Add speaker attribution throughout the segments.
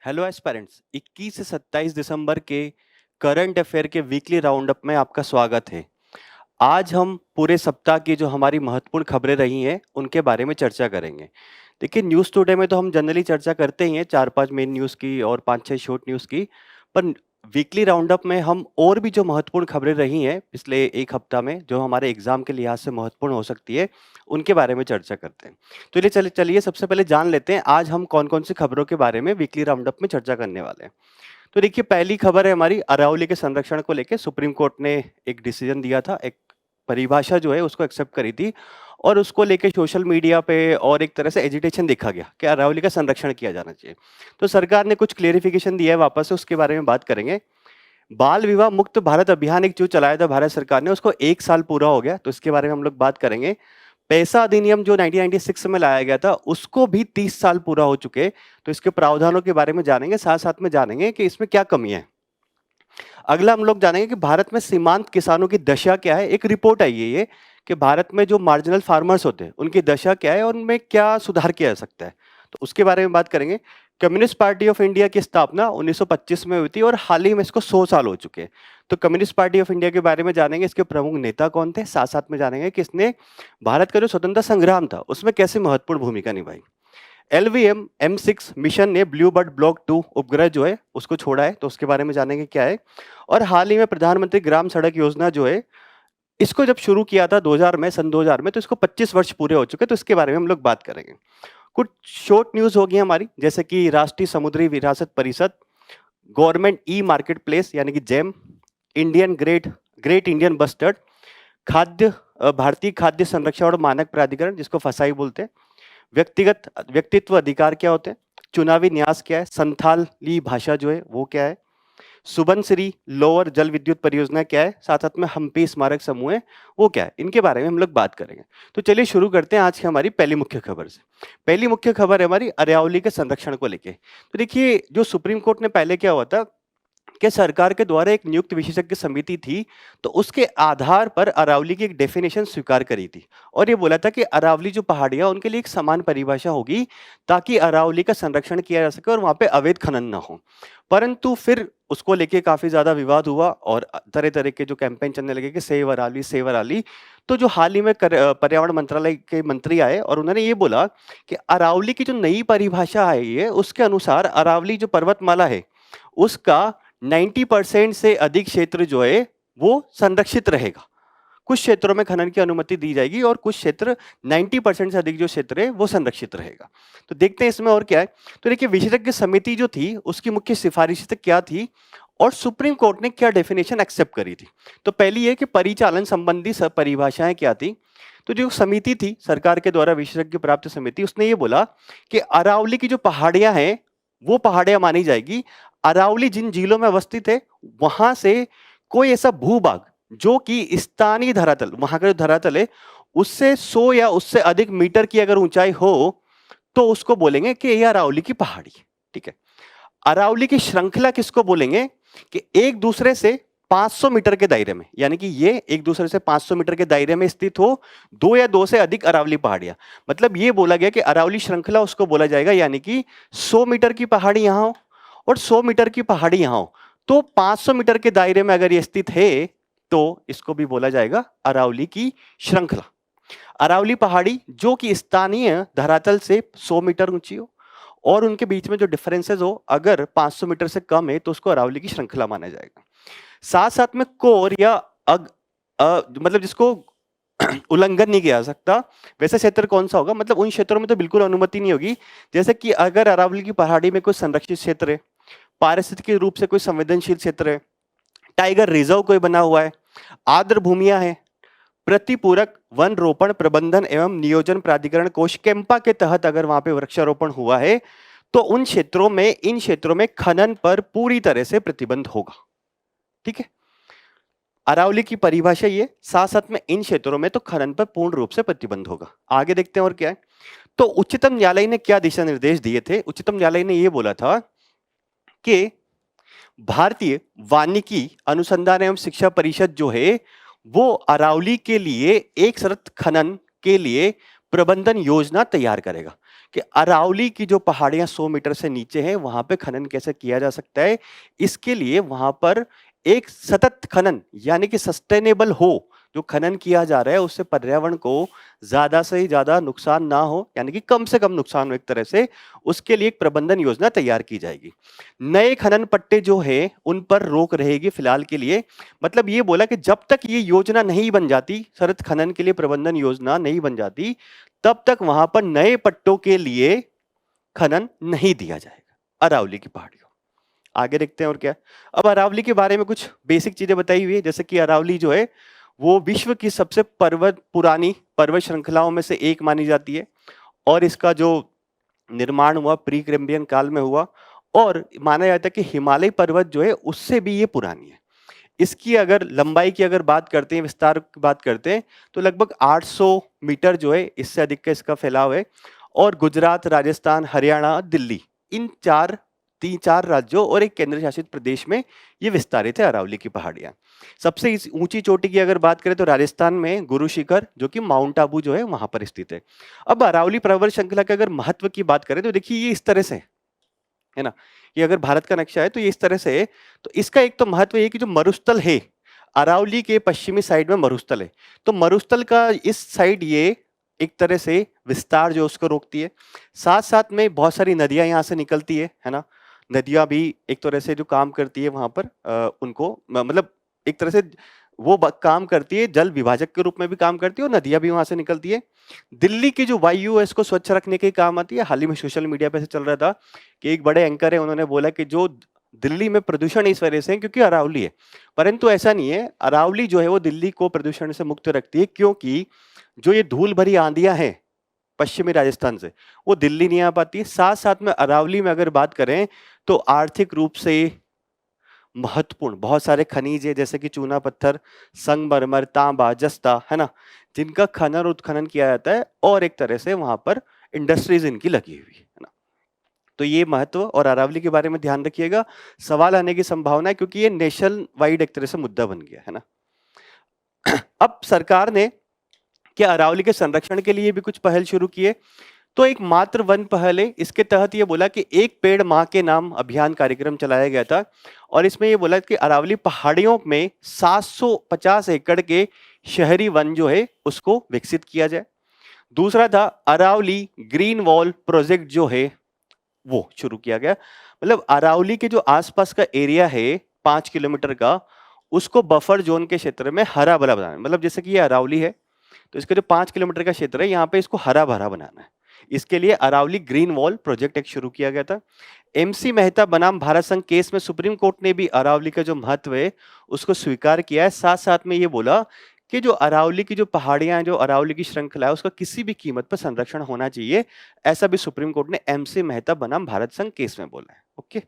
Speaker 1: Hello aspirants, 21 से 27 दिसंबर के current affair के वीकली राउंड अप में आपका स्वागत है। आज हम पूरे सप्ताह की जो हमारी महत्वपूर्ण खबरें रही हैं उनके बारे में चर्चा करेंगे। देखिए, न्यूज़ टुडे में तो हम जनरली चर्चा करते ही हैं 4-5 मेन न्यूज़ की और 5-6 शॉर्ट न्यूज़ की, पर वीकली राउंड अप में हम और भी जो महत्वपूर्ण खबरें रही हैं पिछले 1 हफ्ता में, जो हमारे एग्ज़ाम के लिहाज से महत्वपूर्ण हो सकती है, उनके बारे में चर्चा करते हैं। तो चलिए सबसे पहले जान लेते हैं आज हम कौन-कौन सी खबरों के बारे में वीकली राउंड अप में चर्चा करने वाले हैं। तो देखिए, पहली खबर है हमारी अरावली के संरक्षण को लेके सुप्रीम कोर्ट ने एक डिसीजन दिया था, एक परिभाषा जो है उसको एक्सेप्ट करी थी और उसको लेके सोशल मीडिया पे और एक तरह से एजिटेशन देखा गया कि अरावली का संरक्षण किया जाना चाहिए। तो सरकार ने कुछ क्लेरिफिकेशन दिया है वापस से, उसके बारे में बात करेंगे। बाल विवाह मुक्त भारत अभियान एक जो चलाया था भारत सरकार ने, उसको 1 साल पूरा हो गया, तो इसके बारे में हम लोग बात करेंगे। पैसा अधिनियम जो 1996 में लाया गया था, उसको भी 30 साल पूरा हो चुके, तो इसके प्रावधानों के बारे में जानेंगे, साथ-साथ में जानेंगे कि इसमें क्या कमियाँ हैं। अगला हम लोग जानेंगे कि भारत में सीमांत किसानों की दशा क्या है। एक रिपोर्ट आई है ये कि भारत में जो मार्जिनल फार्मर्स होते हैं, उनकी दशा क्या है और उनमें क्या सुधार किया जा सकता है, तो उसके बारे में बात करेंगे। कम्युनिस्ट पार्टी ऑफ इंडिया की स्थापना 1925 में हुई थी और हाल ही में इसको 100 साल हो चुके हैं। तो कम्युनिस्ट पार्टी ऑफ इंडिया के बारे में जानेंगे, इसके प्रमुख नेता कौन थे, साथ-साथ में जानेंगे कि इसने भारत का जो स्वतंत्रता संग्राम था, उसमें कैसे महत्वपूर्ण भूमिका निभाई। एलवीएम M6 मिशन ने ब्लू बर्ड ब्लॉक 2 उपग्रह जो है उसको छोड़ा है, तो उसके बारे में जानेंगे क्या है। और हाल ही में प्रधानमंत्री ग्राम सड़क योजना जो है, इसको जब शुरू किया था 2000 में, सन 2000 में, तो इसको 25 वर्ष पूरे हो चुके हैं, तो इसके बारे में हम लोग बात करेंगे। कुछ शॉर्ट न्यूज़ होगी हमारी, जैसे कि राष्ट्रीय समुद्री विरासत परिषद, गवर्नमेंट ई मार्केट प्लेस यानी कि GeM, Indian great Indian bustard, भारतीय खाद्य संरक्षण और मानक प्राधिकरण जिसको फसाई बोलते हैं, व्यक्तित्व अधिकार क्या होते हैं, चुनावी न्यास क्या है, संथाली भाषा जो है वो क्या है, सुबनसिरी लोअर जल विद्युत परियोजना क्या है, साथ-साथ में हम्पी स्मारक समूह है वो क्या है, इनके बारे में हम लोग बात करेंगे। तो चलिए शुरू करते हैं आज की हमारी पहली मुख्य खबर से। पहली मुख्य खबर है हमारी अरावली के संरक्षण को लेके। तो देखिए, जो सुप्रीम कोर्ट ने पहले क्या हुआ था कि सरकार के द्वारा एक नियुक्त विशेषज्ञ समिति थी, तो उसके आधार पर अरावली की एक डेफिनेशन स्वीकार करी थी और ये बोला था कि अरावली जो पहाड़ियां उनके लिए एक समान परिभाषा होगी ताकि अरावली का संरक्षण किया जा सके और वहां पे अवैध खनन ना हो। परंतु फिर उसको लेके काफी ज्यादा विवाद हुआ और तरह तरह के जो कैंपेन चलने लगे कि सेव अरावली सेव अरावली। तो जो हाल ही में पर्यावरण मंत्रालय के मंत्री आए और उन्होंने ये बोला कि अरावली की जो नई परिभाषा आई है उसके अनुसार अरावली जो पर्वतमाला है उसका 90% से अधिक क्षेत्र जो है वो संरक्षित रहेगा। कुछ क्षेत्रों में खनन की अनुमति दी जाएगी और कुछ क्षेत्र 90% से अधिक जो क्षेत्र है वो संरक्षित रहेगा। तो देखते हैं इसमें और क्या है। तो देखिए, विशेषज्ञ समिति जो थी उसकी मुख्य सिफारिशें क्या थी और सुप्रीम कोर्ट ने क्या डेफिनेशन एक्सेप्ट करी थी। तो पहली है कि परिचालन संबंधी परिभाषाएं क्या थी। तो जो समिति थी सरकार के द्वारा विशेषज्ञ प्राप्त समिति, उसने ये बोला कि अरावली की जो पहाड़ियां हैं वो पहाड़ियां मानी जाएगी। अरावली जिन जिलों में अवस्थित है वहां से कोई ऐसा भूभाग जो कि स्थानीय धरातल, वहां का जो धरातल है उससे 100 या उससे अधिक मीटर की अगर ऊंचाई हो तो उसको बोलेंगे कि यह अरावली की पहाड़ी है। ठीक है। अरावली की श्रृंखला किसको बोलेंगे कि एक दूसरे से 500 मीटर के दायरे में, यानी कि ये एक दूसरे से 500 मीटर के दायरे में स्थित हो दो या दो से अधिक अरावली पहाड़ियां। मतलब ये बोला गया कि अरावली श्रृंखला उसको बोला जाएगा, यानी कि 100 मीटर की पहाड़ी यहां हो और 100 मीटर की पहाड़ी यहां हो, तो 500 मीटर के दायरे में अगर ये स्थित है तो इसको भी बोला जाएगा अरावली की श्रृंखला। अरावली पहाड़ी जो कि स्थानीय धरातल से 100 मीटर ऊंची हो और उनके बीच में जो डिफरेंसेस हो अगर 500 मीटर से कम है तो उसको अरावली की श्रृंखला माना जाएगा। साथ साथ में कोर या मतलब जिसको उल्लंघन नहीं किया जा सकता वैसा क्षेत्र कौन सा होगा, मतलब उन क्षेत्रों में तो बिल्कुल अनुमति नहीं होगी। जैसे कि अगर अरावली की पहाड़ी में कोई संरक्षित क्षेत्र है, पारिस्थितिक रूप से कोई संवेदनशील क्षेत्र है, टाइगर रिजर्व कोई बना हुआ है, आर्द्र भूमियां हैं, प्रतिपूरक वन रोपण प्रबंधन एवं नियोजन प्राधिकरण कोष कैंपा के तहत अगर वहां पे वृक्षारोपण हुआ है तो उन क्षेत्रों में, इन क्षेत्रों में खनन पर पूरी तरह से प्रतिबंध होगा। ठीक है। अरावली की परिभाषा ये, साथ साथ में इन क्षेत्रों में तो खनन पर पूर्ण रूप से प्रतिबंध होगा। आगे देखते हैं और क्या है। तो उच्चतम न्यायालय ने क्या दिशा निर्देश दिए थे। उच्चतम न्यायालय ने यह बोला था कि भारतीय वानिकी अनुसंधान एवं शिक्षा परिषद जो है वो अरावली के लिए एक शर्त खनन के लिए प्रबंधन योजना तैयार करेगा कि अरावली की जो पहाड़ियां 100 मीटर से नीचे हैं वहां पे खनन कैसे किया जा सकता है। इसके लिए वहां पर एक सतत खनन यानी कि सस्टेनेबल हो, जो खनन किया जा रहा है उससे पर्यावरण को ज्यादा से ज्यादा नुकसान ना हो, यानी कि कम से कम नुकसान हो एक तरह से, उसके लिए एक प्रबंधन योजना तैयार की जाएगी। नए खनन पट्टे जो है उन पर रोक रहेगी फिलहाल के लिए। मतलब ये बोला कि जब तक ये योजना नहीं बन जाती, सतत खनन के लिए प्रबंधन योजना नहीं बन जाती, तब तक वहां पर नए पट्टों के लिए खनन नहीं दिया जाएगा अरावली की पहाड़ियों। आगे देखते हैं और क्या। अब अरावली के बारे में कुछ बेसिक चीजें बताई हुई है, जैसे कि अरावली जो है वो विश्व की सबसे पुरानी पर्वत श्रृंखलाओं में से एक मानी जाती है और इसका जो निर्माण हुआ प्री कैम्ब्रियन काल में हुआ और माना जाता है कि हिमालय पर्वत जो है उससे भी ये पुरानी है। इसकी अगर लंबाई की अगर बात करते हैं, विस्तार की बात करते हैं, तो लगभग 800 मीटर जो है, इससे अधिक का इसका फैलाव है। और गुजरात, राजस्थान, हरियाणा, दिल्ली, इन तीन चार राज्यों और एक केंद्र शासित प्रदेश में ये विस्तारित है अरावली की पहाड़ियां। सबसे ऊंची चोटी की अगर बात करें तो राजस्थान में गुरु शिखर जो कि माउंट आबू जो है वहां पर स्थित है। अब अरावली पर्वत श्रृंखला के अगर महत्व की बात करें तो देखिए ये इस तरह से है ना, ये अगर भारत का नक्शा है तो ये इस तरह से है। तो इसका एक तो महत्व ये कि जो मरुस्थल है, अरावली के पश्चिमी साइड में मरुस्थल है, तो मरुस्थल का इस साइड ये एक तरह से विस्तार जो उसको रोकती है। साथ साथ में बहुत सारी नदियां यहाँ से निकलती है ना, नदियां भी एक तरह से जो काम करती है वहां पर उनको मतलब एक तरह से वो काम करती है, जल विभाजक के रूप में भी काम करती है और नदियां भी वहां से निकलती है। दिल्ली की जो वायु है इसको स्वच्छ रखने के काम आती है। हाल ही में सोशल मीडिया पे से चल रहा था कि एक बड़े एंकर है, उन्होंने बोला कि जो दिल्ली में प्रदूषण इस वजह से है क्योंकि अरावली है, परंतु ऐसा नहीं है। अरावली जो है वो दिल्ली को प्रदूषण से मुक्त रखती है, क्योंकि जो ये धूल भरी आंधियां हैं पश्चिमी राजस्थान से, वो दिल्ली नहीं आ पाती। साथ साथ में अरावली में अगर बात करें तो आर्थिक रूप से महत्वपूर्ण बहुत सारे खनिज है, जैसे कि चूना पत्थर, संगमरमर, तांबा, जस्ता, है ना, जिनका खनन और उत्खनन किया जाता है और एक तरह से वहां पर इंडस्ट्रीज इनकी लगी हुई है ना। तो ये महत्व और अरावली के बारे में ध्यान रखिएगा, सवाल आने की संभावना है क्योंकि ये नेशनल वाइड एक तरह से मुद्दा बन गया है ना। अब सरकार ने क्या अरावली के संरक्षण के लिए भी कुछ पहल शुरू किए, तो एक मात्र वन पहल है। इसके तहत ये बोला कि एक पेड़ मां के नाम अभियान कार्यक्रम चलाया गया था और इसमें ये बोला कि अरावली पहाड़ियों में 750 एकड़ के शहरी वन जो है उसको विकसित किया जाए। दूसरा था अरावली ग्रीन वॉल प्रोजेक्ट जो है वो शुरू किया गया। मतलब अरावली के जो आसपास का एरिया है 5 किलोमीटर का, उसको बफर जोन के क्षेत्र में हरा भरा बनाना है। मतलब जैसे कि ये अरावली है तो इसका जो 5 किलोमीटर का क्षेत्र है यहाँ पे इसको हरा भरा बनाना है। इसके लिए अरावली ग्रीन वॉल प्रोजेक्ट एक शुरू किया गया था। एमसी मेहता बनाम भारत संघ केस में सुप्रीम कोर्ट ने भी अरावली का जो महत्व है उसको स्वीकार किया है। साथ साथ में ये बोला कि जो अरावली की जो पहाड़ियां हैं, जो अरावली की श्रृंखला है, उसका किसी भी कीमत पर संरक्षण होना चाहिए, ऐसा भी सुप्रीम कोर्ट ने एमसी मेहता बनाम भारत संघ केस में बोला है। ओके,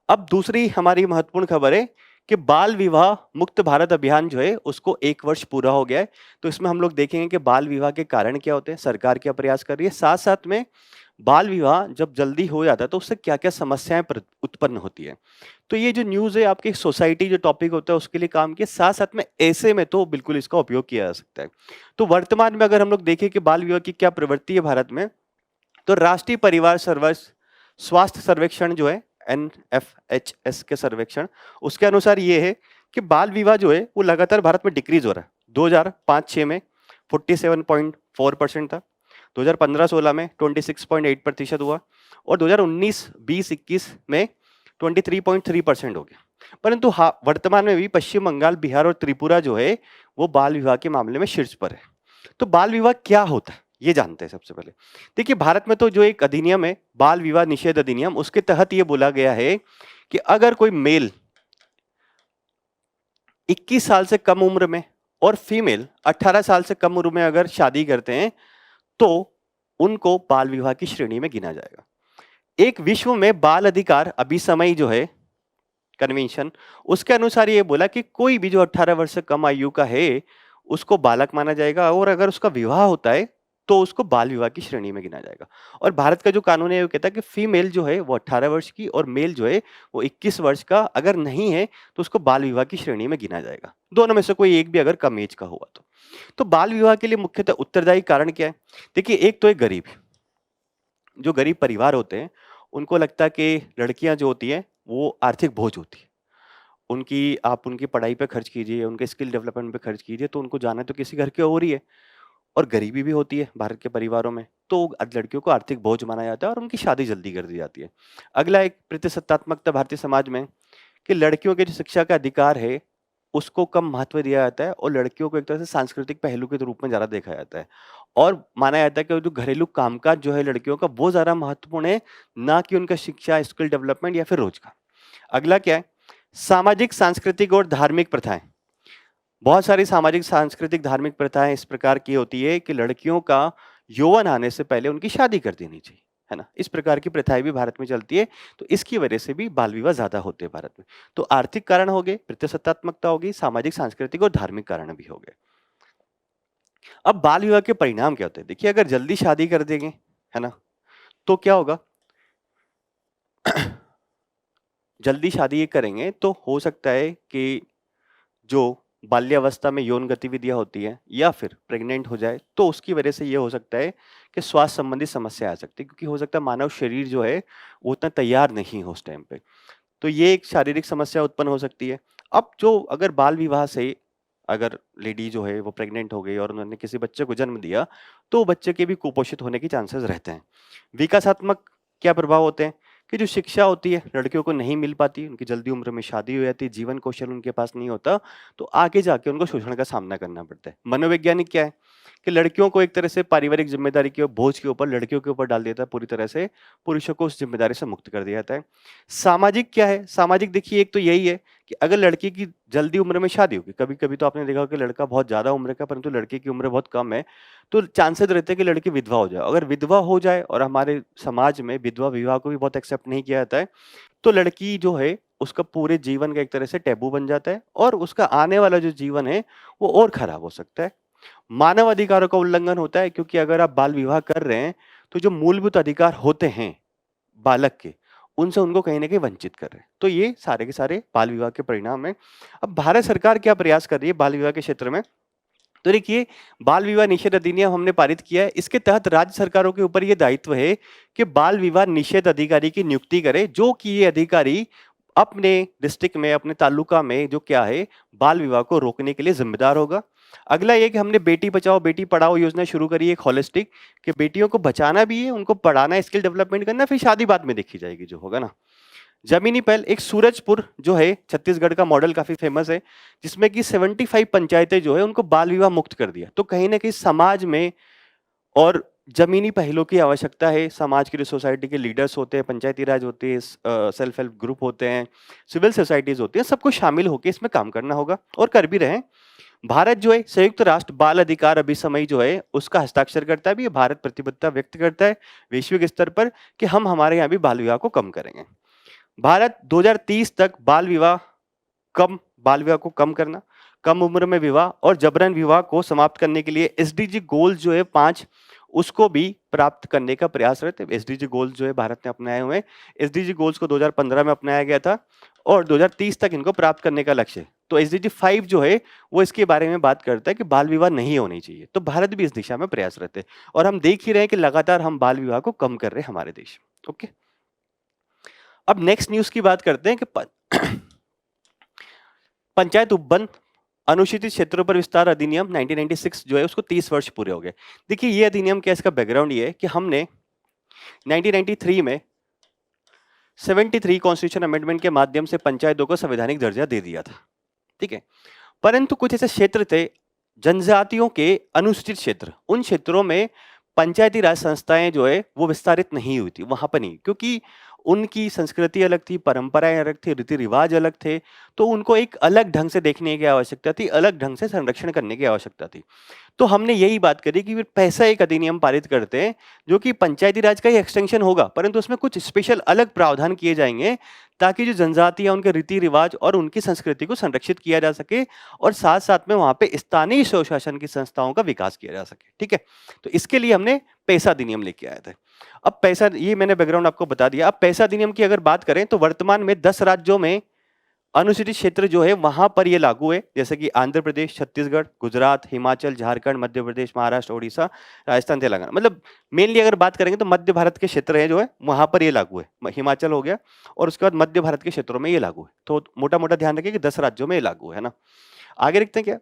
Speaker 1: अब दूसरी हमारी महत्वपूर्ण खबर है कि बाल विवाह मुक्त भारत अभियान जो है उसको 1 वर्ष पूरा हो गया है। तो इसमें हम लोग देखेंगे कि बाल विवाह के कारण क्या होते हैं, सरकार क्या प्रयास कर रही है, साथ साथ में बाल विवाह जब जल्दी हो जाता है तो उससे क्या क्या समस्याएं उत्पन्न होती है। तो ये जो न्यूज है आपकी सोसाइटी जो टॉपिक होता है उसके लिए काम किया, साथ साथ में ऐसे में तो बिल्कुल इसका उपयोग किया जा सकता है। तो वर्तमान में अगर हम लोग देखें कि बाल विवाह की क्या प्रवृत्ति है भारत में, तो राष्ट्रीय परिवार स्वास्थ्य सर्वेक्षण जो है NFHS के सर्वेक्षण, उसके अनुसार ये है कि बाल विवाह जो है वो लगातार भारत में डिक्रीज हो रहा है। 2005-6 में 47.4% था, 2015-16 में 26.8% हुआ और 2019-20-21 में 23.3% हो गया। परंतु वर्तमान में भी पश्चिम बंगाल, बिहार और त्रिपुरा जो है वो बाल विवाह के मामले में शीर्ष पर है। तो बाल विवाह क्या होता है ये जानते हैं सबसे पहले। देखिए भारत में तो जो एक अधिनियम है बाल विवाह निषेध अधिनियम, उसके तहत ये बोला गया है कि अगर कोई मेल 21 साल से कम उम्र में और फीमेल 18 साल से कम उम्र में अगर शादी करते हैं तो उनको बाल विवाह की श्रेणी में गिना जाएगा। एक विश्व में बाल अधिकार अभिसमय जो है कन्वेंशन, उसके अनुसार ये बोला कि कोई भी जो 18 वर्ष से कम आयु का है उसको बालक माना जाएगा और अगर उसका विवाह होता है तो उसको बाल विवाह की श्रेणी में गिना जाएगा। और भारत का जो कानून है वो कहता है कि फीमेल जो है वो 18 वर्ष की और मेल जो है वो 21 वर्ष का अगर नहीं है तो उसको बाल विवाह की श्रेणी में गिना जाएगा, दोनों में से कोई एक भी अगर कम एज का हुआ तो बाल विवाह के लिए मुख्यतः उत्तरदायी कारण क्या है? देखिए, एक तो है गरीब। जो गरीब परिवार होते हैं उनको लगता है कि लड़कियां जो होती हैं वो आर्थिक बोझ होती है। आप उनकी पढ़ाई पे खर्च कीजिए, उनके स्किल डेवलपमेंट पे खर्च कीजिए, तो उनको जाना तो किसी घर की ओर ही है। और गरीबी भी होती है भारत के परिवारों में, तो लड़कियों को आर्थिक बोझ माना जाता है और उनकी शादी जल्दी कर दी जाती है। अगला एक प्रतिसत्तात्मकता भारतीय समाज में कि लड़कियों के जो शिक्षा का अधिकार है उसको कम महत्व दिया जाता है और लड़कियों को एक तरह से सांस्कृतिक पहलू के रूप में ज़्यादा देखा जाता है। और माना जाता है कि जो घरेलू कामकाज जो है लड़कियों का वो ज़्यादा महत्वपूर्ण है, ना कि उनका शिक्षा, स्किल डेवलपमेंट या फिर रोजगार। अगला क्या है? सामाजिक, सांस्कृतिक और धार्मिक प्रथाएं। बहुत सारी सामाजिक, सांस्कृतिक, धार्मिक प्रथाएं इस प्रकार की होती है कि लड़कियों का यौवन आने से पहले उनकी शादी कर देनी चाहिए, है ना? इस प्रकार की प्रथाएं भी भारत में चलती है, तो इसकी वजह से भी बाल विवाह ज्यादा होते हैं भारत में। तो आर्थिक कारण हो गए, प्रतिसत्तात्मकता होगी, सामाजिक, सांस्कृतिक और धार्मिक कारण भी हो गए। अब बाल विवाह के परिणाम क्या होते हैं? देखिए, अगर जल्दी शादी कर देंगे, है ना, तो क्या होगा? जल्दी शादी ये करेंगे तो हो सकता है कि जो बाल्यावस्था में यौन गतिविधियां होती हैं या फिर प्रेग्नेंट हो जाए, तो उसकी वजह से ये हो सकता है कि स्वास्थ्य संबंधी समस्या आ सकती है, क्योंकि हो सकता है मानव शरीर जो है वो उतना तैयार नहीं हो उस टाइम पे। तो ये एक शारीरिक समस्या उत्पन्न हो सकती है। अब जो अगर बाल विवाह से अगर लेडी जो है वो प्रेग्नेंट हो गई और उन्होंने किसी बच्चे को जन्म दिया, तो बच्चे के भी कुपोषित होने के चांसेस रहते हैं। विकासात्मक क्या प्रभाव होते हैं कि जो शिक्षा होती है लड़कियों को नहीं मिल पाती, उनकी जल्दी उम्र में शादी हो जाती है, जीवन कौशल उनके पास नहीं होता, तो आगे जाके उनको शोषण का सामना करना पड़ता है। मनोवैज्ञानिक क्या है कि लड़कियों को एक तरह से पारिवारिक जिम्मेदारी के बोझ के ऊपर लड़कियों के ऊपर डाल देता है पूरी तरह से, पुरुषों को उस जिम्मेदारी से मुक्त कर दिया जाता है। सामाजिक क्या है? सामाजिक देखिए, एक तो यही है कि अगर लड़की की जल्दी उम्र में शादी होगी, कभी-कभी तो आपने देखा होगा कि लड़का बहुत ज़्यादा उम्र का परंतु लड़की की उम्र बहुत कम है, तो चांसेस रहते हैं कि लड़की विधवा हो जाए। अगर विधवा हो जाए, और हमारे समाज में विधवा विवाह को भी बहुत एक्सेप्ट नहीं किया जाता है, तो लड़की जो है उसका पूरे जीवन का एक तरह से टैबू बन जाता है और उसका आने वाला जो जीवन है वो और खराब हो सकता है। मानव अधिकारों का उल्लंघन होता है, क्योंकि अगर आप बाल विवाह कर रहे हैं तो जो मूलभूत अधिकार होते हैं बालक के, उनसे उनको कहीं न कहीं वंचित कर रहे हैं। तो ये सारे के सारे बाल विवाह के परिणाम हैं। अब भारत सरकार क्या प्रयास कर रही है बाल विवाह के क्षेत्र में? तो देखिए, बाल विवाह निषेध अधिनियम हमने पारित किया है। इसके तहत राज्य सरकारों के ऊपर ये दायित्व है कि बाल विवाह निषेध अधिकारी की नियुक्ति करे, जो कि ये अधिकारी अपने डिस्ट्रिक्ट में, अपने तालुका में जो क्या है बाल विवाह को रोकने के लिए जिम्मेदार होगा। अगला ये कि हमने बेटी बचाओ बेटी पढ़ाओ योजना शुरू करी है, एक होलिस्टिक, कि बेटियों को बचाना भी है, उनको पढ़ाना है, स्किल डेवलपमेंट करना, फिर शादी बाद में देखी जाएगी जो होगा ना। जमीनी पहल, एक सूरजपुर जो है छत्तीसगढ़ का मॉडल काफी फेमस है, जिसमें कि 75 पंचायतें जो है उनको बाल विवाह मुक्त कर दिया। तो कहीं ना कहीं समाज में और जमीनी पहलों की आवश्यकता है। समाज के जो सोसाइटी के लीडर्स होते हैं, पंचायती राज होते हैं, सेल्फ हेल्प ग्रुप होते हैं, सिविल सोसाइटीज होती हैं, सबको शामिल होकर इसमें काम करना होगा और कर भी रहे हैं। भारत जो है संयुक्त राष्ट्र बाल अधिकार अभिसमय जो है उसका हस्ताक्षर करता भी है। भारत प्रतिबद्धता व्यक्त करता है वैश्विक स्तर पर कि हम हमारे यहाँ भी बाल विवाह को कम करेंगे। भारत 2030 तक बाल विवाह को कम करना, कम उम्र में विवाह और जबरन विवाह को समाप्त करने के लिए एसडीजी गोल जो है 5, उसको भी प्राप्त करने का प्रयास रहते हैं। एसडीजी गोल्स जो है भारत ने अपनाए हुए हैं। एसडीजी गोल्स को 2015 में अपनाया गया था और 2030 तक इनको प्राप्त करने का लक्ष्य है। तो एसडीजी 5 जो है वो इसके बारे में बात करता है कि बाल विवाह नहीं होनी चाहिए। तो भारत भी इस दिशा में प्रयास रहते हैं और हम देख ही रहे हैं कि लगातार हम बाल विवाह को कम कर रहे हैं हमारे देश में। ओके, अब नेक्स्ट न्यूज की बात करते हैं कि पंचायत उपवन अनुसूचित क्षेत्रों पर विस्तार अधिनियम 1996 जो है उसको 30 वर्ष पूरे हो गए। देखिए, ये अधिनियम क्या, इसका बैकग्राउंड ये है कि हमने 1993 में 73 कॉन्स्टिट्यूशन अमेंडमेंट के माध्यम से पंचायतों को संवैधानिक दर्जा दे दिया था, ठीक है। परंतु कुछ ऐसे क्षेत्र थे जनजातियों के अनुसूचित क्षेत्र, उन क्षेत्रों में पंचायती राज संस्थाएं जो है वो विस्तारित नहीं हुई थी वहां पर नहीं, क्योंकि उनकी संस्कृति अलग थी, परंपराएं अलग थी, रीति रिवाज अलग थे, तो उनको एक अलग ढंग से देखने की आवश्यकता थी, अलग ढंग से संरक्षण करने की आवश्यकता थी। तो हमने यही बात करी कि फिर पैसा एक अधिनियम पारित करते हैं जो कि पंचायती राज का ही एक्सटेंशन होगा, परंतु उसमें कुछ स्पेशल अलग प्रावधान किए जाएंगे ताकि जो जनजाति है उनके रीति रिवाज और उनकी संस्कृति को संरक्षित किया जा सके और साथ साथ में वहां पे स्थानीय स्वशासन की संस्थाओं का विकास किया जा सके। ठीक है, तो इसके लिए हमने पैसा अधिनियम लेके आए थे। अब पैसा, ये मैंने बैकग्राउंड आपको बता दिया। अब पैसा अधिनियम की अगर बात करें तो वर्तमान में 10 राज्यों में अनुसूचित क्षेत्र जो है वहां पर ये लागू है, जैसे कि आंध्र प्रदेश, छत्तीसगढ़, गुजरात, हिमाचल, झारखंड, मध्य प्रदेश, महाराष्ट्र, ओडिशा, राजस्थान, तेलंगाना। मतलब मेनली अगर बात करेंगे तो मध्य भारत के क्षेत्र है जो है वहां पर ये लागू है। हिमाचल हो गया और उसके बाद मध्य भारत के क्षेत्रों में ये लागू है। तो मोटा मोटा ध्यान रखिए कि 10 राज्यों में ये लागू है ना। आगे देखते हैं क्या।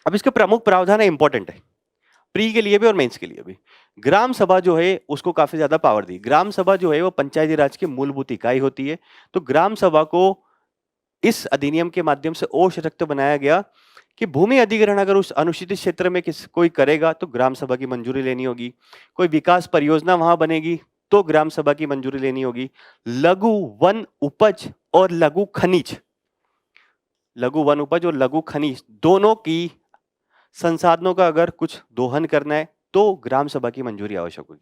Speaker 1: अब इसके प्रमुख प्रावधान है, इंपॉर्टेंट है प्री के लिए भी और मेंस के लिए भी। ग्राम सभा जो है उसको काफी ज्यादा पावर दी। ग्राम सभा जो है वो पंचायती राज की मूलभूत इकाई होती है। तो ग्राम सभा को इस अधिनियम के माध्यम से और सशक्त बनाया गया कि भूमि अधिग्रहण अगर उस अनुसूचित क्षेत्र में कोई करेगा तो ग्राम सभा की मंजूरी लेनी होगी। कोई विकास परियोजना वहां बनेगी तो ग्राम सभा की मंजूरी लेनी होगी। लघु वन उपज और लघु खनिज, लघु वन उपज और लघु खनिज दोनों की संसाधनों का अगर कुछ दोहन करना है तो ग्राम सभा की मंजूरी आवश्यक होगी।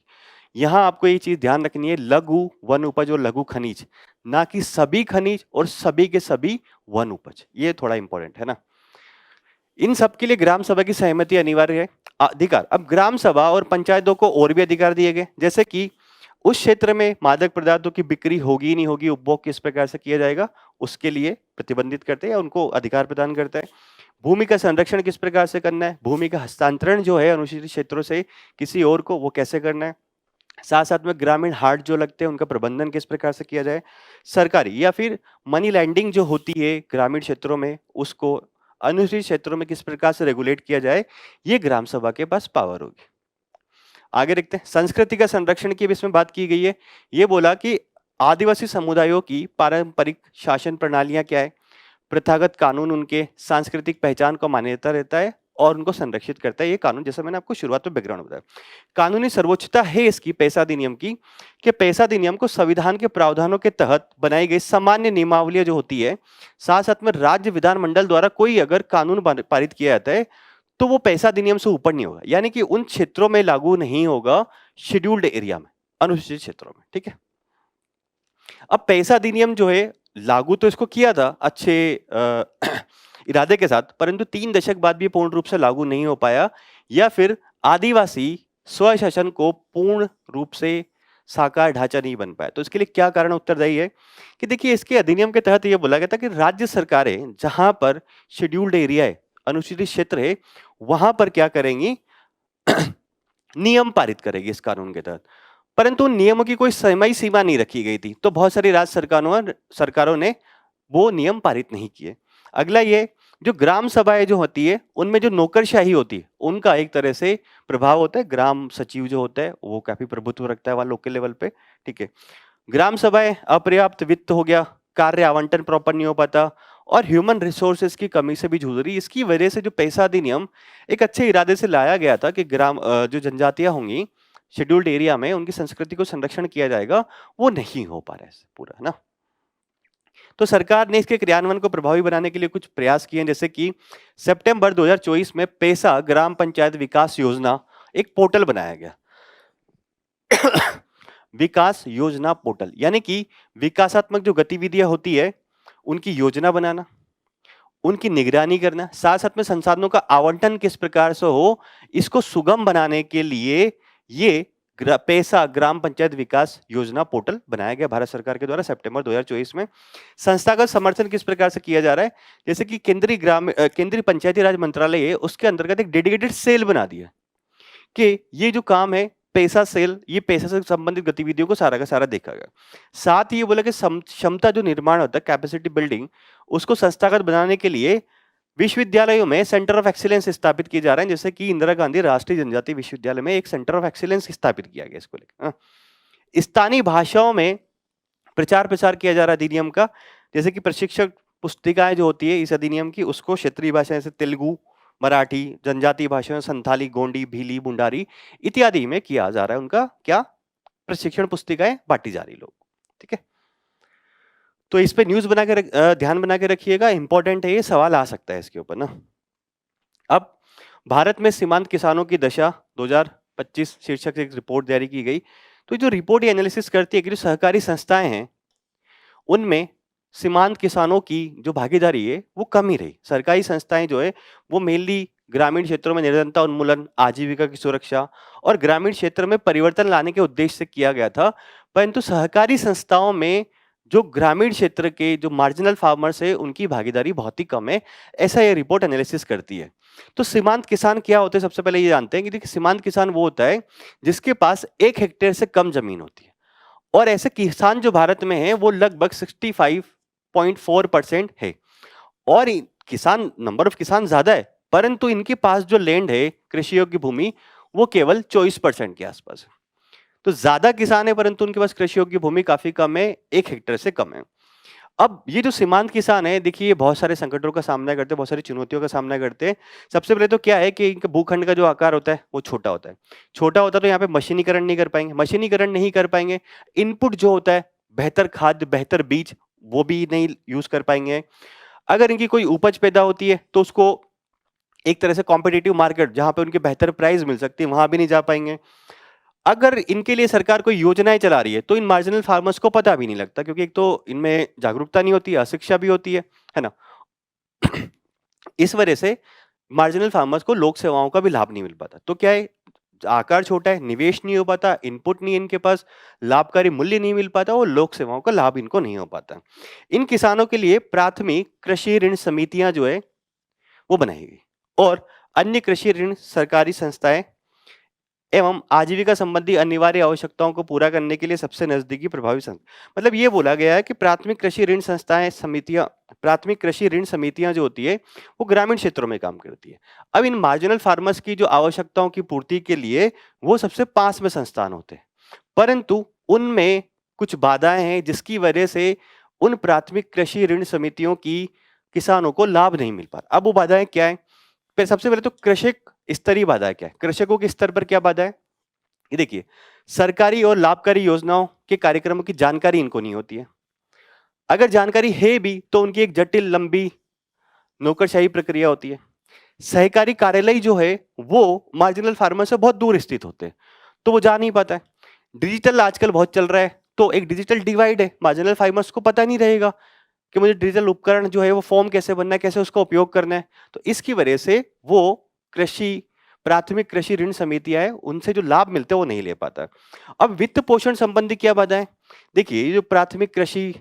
Speaker 1: यहां आपको ये चीज ध्यान रखनी है, लघु वन उपज और लघु खनिज, ना कि सभी खनिज और सभी के सभी वन उपज। ये थोड़ा इंपॉर्टेंट है ना। इन सब के लिए ग्राम सभा की सहमति अनिवार्य है। अधिकार, अब ग्राम सभा और पंचायतों को और भी अधिकार दिए गए, जैसे कि उस क्षेत्र में मादक पदार्थों की बिक्री होगी नहीं होगी, उपभोग किस प्रकार से किया जाएगा, उसके लिए प्रतिबंधित करते हैं या उनको अधिकार प्रदान करता है। भूमि का संरक्षण किस प्रकार से करना है, भूमि का हस्तांतरण जो है अनुसूचित क्षेत्रों से किसी और को वो कैसे करना है। साथ साथ में ग्रामीण हाट जो लगते हैं उनका प्रबंधन किस प्रकार से किया जाए। सरकारी या फिर मनी लैंडिंग जो होती है ग्रामीण क्षेत्रों में उसको अनुसूचित क्षेत्रों में किस प्रकार से रेगुलेट किया जाए, ये ग्राम सभा के पास पावर होगी। आगे देखते हैं, संस्कृति का संरक्षण की भी इसमें बात की गई है। ये बोला कि आदिवासी समुदायों की पारंपरिक शासन प्रणालियां क्या है, प्रथागत कानून उनके सांस्कृतिक पहचान को मान्यता रहता है और उनको संरक्षित करता है। ये कानून, जैसा मैंने आपको शुरुआत में बैकग्राउंड बताया, कानूनी सर्वोच्चता है इसकी पैसा अधिनियम की, कि पैसा अधिनियम को संविधान के प्रावधानों के तहत बनाई गई सामान्य नियमावलियां जो होती है, साथ साथ में राज्य विधानमंडल द्वारा कोई अगर कानून पारित किया जाता है तो वो पैसा अधिनियम से ऊपर नहीं होगा, यानी कि उन क्षेत्रों में लागू नहीं होगा शेड्यूल्ड एरिया में, अनुसूचित क्षेत्रों में। ठीक है, अब पैसा अधिनियम जो है लागू तो इसको किया था अच्छे इरादे के साथ, परंतु 3 दशक बाद भी पूर्ण रूप से लागू नहीं हो पाया, या फिर आदिवासी स्वशासन को पूर्ण रूप से साकार ढांचा नहीं बन पाया। तो इसके लिए क्या कारण उत्तरदायी है कि देखिए, इसके अधिनियम के तहत यह बोला गया था कि राज्य सरकारें जहां पर शेड्यूल्ड एरिया है, अनुसूचित क्षेत्र है, वहां पर क्या करेंगी नियम पारित करेगी इस कानून के तहत, परंतु नियमों की कोई समय सीमा नहीं रखी गई थी। तो बहुत सारी राज्य सरकारों ने वो नियम पारित नहीं किए। अगला ये, जो ग्राम सभाएं जो होती है उनमें जो नौकरशाही होती है उनका एक तरह से प्रभाव होता है। ग्राम सचिव जो होता है वो काफी प्रभुत्व रखता है वहां लोकल लेवल पे। ठीक है, ग्राम सभाएं अपर्याप्त वित्त हो गया, कार्य आवंटन प्रॉपर नहीं हो पाता और ह्यूमन रिसोर्सेज की कमी से भी जूझ रही। इसकी वजह से जो पैसा अधिनियम एक अच्छे इरादे से लाया गया था कि ग्राम जो जनजातियां होंगी शेड्यूल्ड एरिया में उनकी संस्कृति को संरक्षण किया जाएगा, वो नहीं हो पा रहा है पूरा, है ना। तो सरकार ने इसके क्रियान्वयन को प्रभावी बनाने के लिए कुछ प्रयास किए, जैसे कि सितंबर 2024 में पैसा ग्राम पंचायत विकास योजना एक पोर्टल बनाया गया विकास योजना पोर्टल, यानी कि विकासात्मक जो गतिविधियां होती है उनकी योजना बनाना, उनकी निगरानी करना, साथ साथ में संसाधनों का आवंटन किस प्रकार से हो, इसको सुगम बनाने के लिए ये पैसा ग्राम पंचायत विकास योजना पोर्टल बनाया गया भारत सरकार के द्वारा सितंबर 2024 में। संस्थागत समर्थन किस प्रकार से किया जा रहा है, जैसे कि केंद्रीय पंचायती राज मंत्रालय है, उसके अंतर्गत एक डेडिकेटेड सेल बना दिया कि ये जो काम है पैसा सेल, ये पैसा से संबंधित गतिविधियों को सारा का सारा देखा गया। साथ ही ये बोला कि क्षमता जो निर्माण होता है, कैपेसिटी बिल्डिंग, उसको संस्थागत बनाने के लिए विश्वविद्यालयों में सेंटर ऑफ एक्सीलेंस स्थापित किए जा रहे हैं, जैसे कि इंदिरा गांधी राष्ट्रीय जनजाति विश्वविद्यालय में एक सेंटर ऑफ एक्सीलेंस स्थापित किया गया इसको लेकर। स्थानीय भाषाओं में प्रचार प्रसार किया जा रहा है अधिनियम का, जैसे कि प्रशिक्षक पुस्तिकाएं जो होती है इस अधिनियम की, उसको क्षेत्रीय भाषा जैसे तेलुगु, मराठी, जनजातीय भाषाओं संथाली, गोंडी, भीली, बुंडारी इत्यादि में किया जा रहा है उनका क्या प्रशिक्षण पुस्तिकाएं बांटी जा रही लोग। ठीक है, तो इस पे न्यूज बना के ध्यान बना के रखिएगा, इंपॉर्टेंट है, ये सवाल आ सकता है इसके ऊपर ना। अब भारत में सीमांत किसानों की दशा 2025 शीर्षक से एक रिपोर्ट जारी की गई। तो जो रिपोर्ट एनालिसिस करती है कि जो सहकारी संस्थाएं हैं उनमें सीमांत किसानों की जो भागीदारी है वो कम ही रही। सरकारी संस्थाएं जो है वो मेनली ग्रामीण क्षेत्रों में निर्धनता उन्मूलन, आजीविका की सुरक्षा और ग्रामीण क्षेत्र में परिवर्तन लाने के उद्देश्य से किया गया था। परंतु सहकारी संस्थाओं में जो ग्रामीण क्षेत्र के जो मार्जिनल फार्मर्स है उनकी भागीदारी बहुत ही कम है, ऐसा ये रिपोर्ट एनालिसिस करती है। तो सीमांत किसान क्या होते हैं, सबसे पहले ये जानते हैं कि देखिए सीमांत किसान वो होता है जिसके पास 1 हेक्टेयर से कम जमीन होती है। और ऐसे किसान जो भारत में हैं वो लगभग 65.4% है। और किसान, नंबर ऑफ किसान ज्यादा है, परंतु इनके पास जो लैंड है, कृषि योग्य भूमि, वो केवल 24% के आसपास है। तो ज्यादा किसान है परंतु उनके पास कृषि योग्य भूमि काफी कम है, 1 हेक्टेयर से कम है। अब ये जो सीमांत किसान है, देखिए ये बहुत सारे संकटों का सामना करते हैं, बहुत सारी चुनौतियों का सामना करते हैं। सबसे पहले तो क्या है कि इनके भूखंड का जो आकार होता है वो छोटा होता है। छोटा होता है तो यहाँ पे मशीनीकरण नहीं कर पाएंगे, मशीनीकरण नहीं कर पाएंगे, इनपुट जो होता है बेहतर खाद, बेहतर बीज, वो भी नहीं यूज कर पाएंगे। अगर इनकी कोई उपज पैदा होती है तो उसको एक तरह से कॉम्पिटिटिव मार्केट जहां पे उनके बेहतर प्राइस मिल सकती है वहां भी नहीं जा पाएंगे। अगर इनके लिए सरकार कोई योजनाएं चला रही है तो इन मार्जिनल फार्मर्स को पता भी नहीं लगता, क्योंकि एक तो इनमें जागरूकता नहीं होती, अशिक्षा भी होती है ना। इस वजह से मार्जिनल फार्मर्स को लोक सेवाओं का भी लाभ नहीं मिल पाता। तो क्या है, आकार छोटा है, निवेश नहीं हो पाता, इनपुट नहीं इनके पास, लाभकारी मूल्य नहीं मिल पाता और लोक सेवाओं का लाभ इनको नहीं हो पाता। इन किसानों के लिए प्राथमिक कृषि ऋण समितियां जो है वो बनाई गई और अन्य कृषि ऋण सरकारी संस्थाएं एवं आजीविका संबंधी अनिवार्य आवश्यकताओं को पूरा करने के लिए सबसे नजदीकी प्रभावी संस्था, मतलब ये बोला गया है कि प्राथमिक कृषि ऋण संस्थाएं, समितियां, प्राथमिक कृषि ऋण समितियां जो होती है वो ग्रामीण क्षेत्रों में काम करती है। अब इन मार्जिनल फार्मर्स की जो आवश्यकताओं की पूर्ति के लिए वो सबसे पास में संस्थान होते हैं, परंतु उनमें कुछ बाधाएं हैं जिसकी वजह से उन प्राथमिक कृषि ऋण समितियों की किसानों को लाभ नहीं मिल पा रहा। अब वो बाधाएं क्या है, फिर सबसे पहले तो कृषक स्तरीय बाधा क्या है, कृषकों के स्तर पर क्या बाधा है। ये देखिए, सरकारी और लाभकारी योजनाओं के कार्यक्रमों की जानकारी इनको नहीं होती है। अगर जानकारी है भी तो उनकी एक जटिल लंबी नौकरशाही प्रक्रिया होती है। सहकारी कार्यालय जो है वो मार्जिनल फार्मर से बहुत दूर स्थित होते हैं, तो वो जा नहीं पाता है। डिजिटल आजकल बहुत चल रहा है, तो एक डिजिटल डिवाइड है, मार्जिनल फार्मर्स को पता नहीं रहेगा कि मुझे डिजिटल उपकरण जो है वो फॉर्म कैसे बनना है, कैसे उसका उपयोग करना है। तो इसकी वजह से वो कृषि, प्राथमिक कृषि ऋण समितियां हैं, उनसे जो लाभ मिलते हैं वो नहीं ले पाता। अब वित्त पोषण संबंधी क्या बाधाएं, देखिए ये जो प्राथमिक कृषि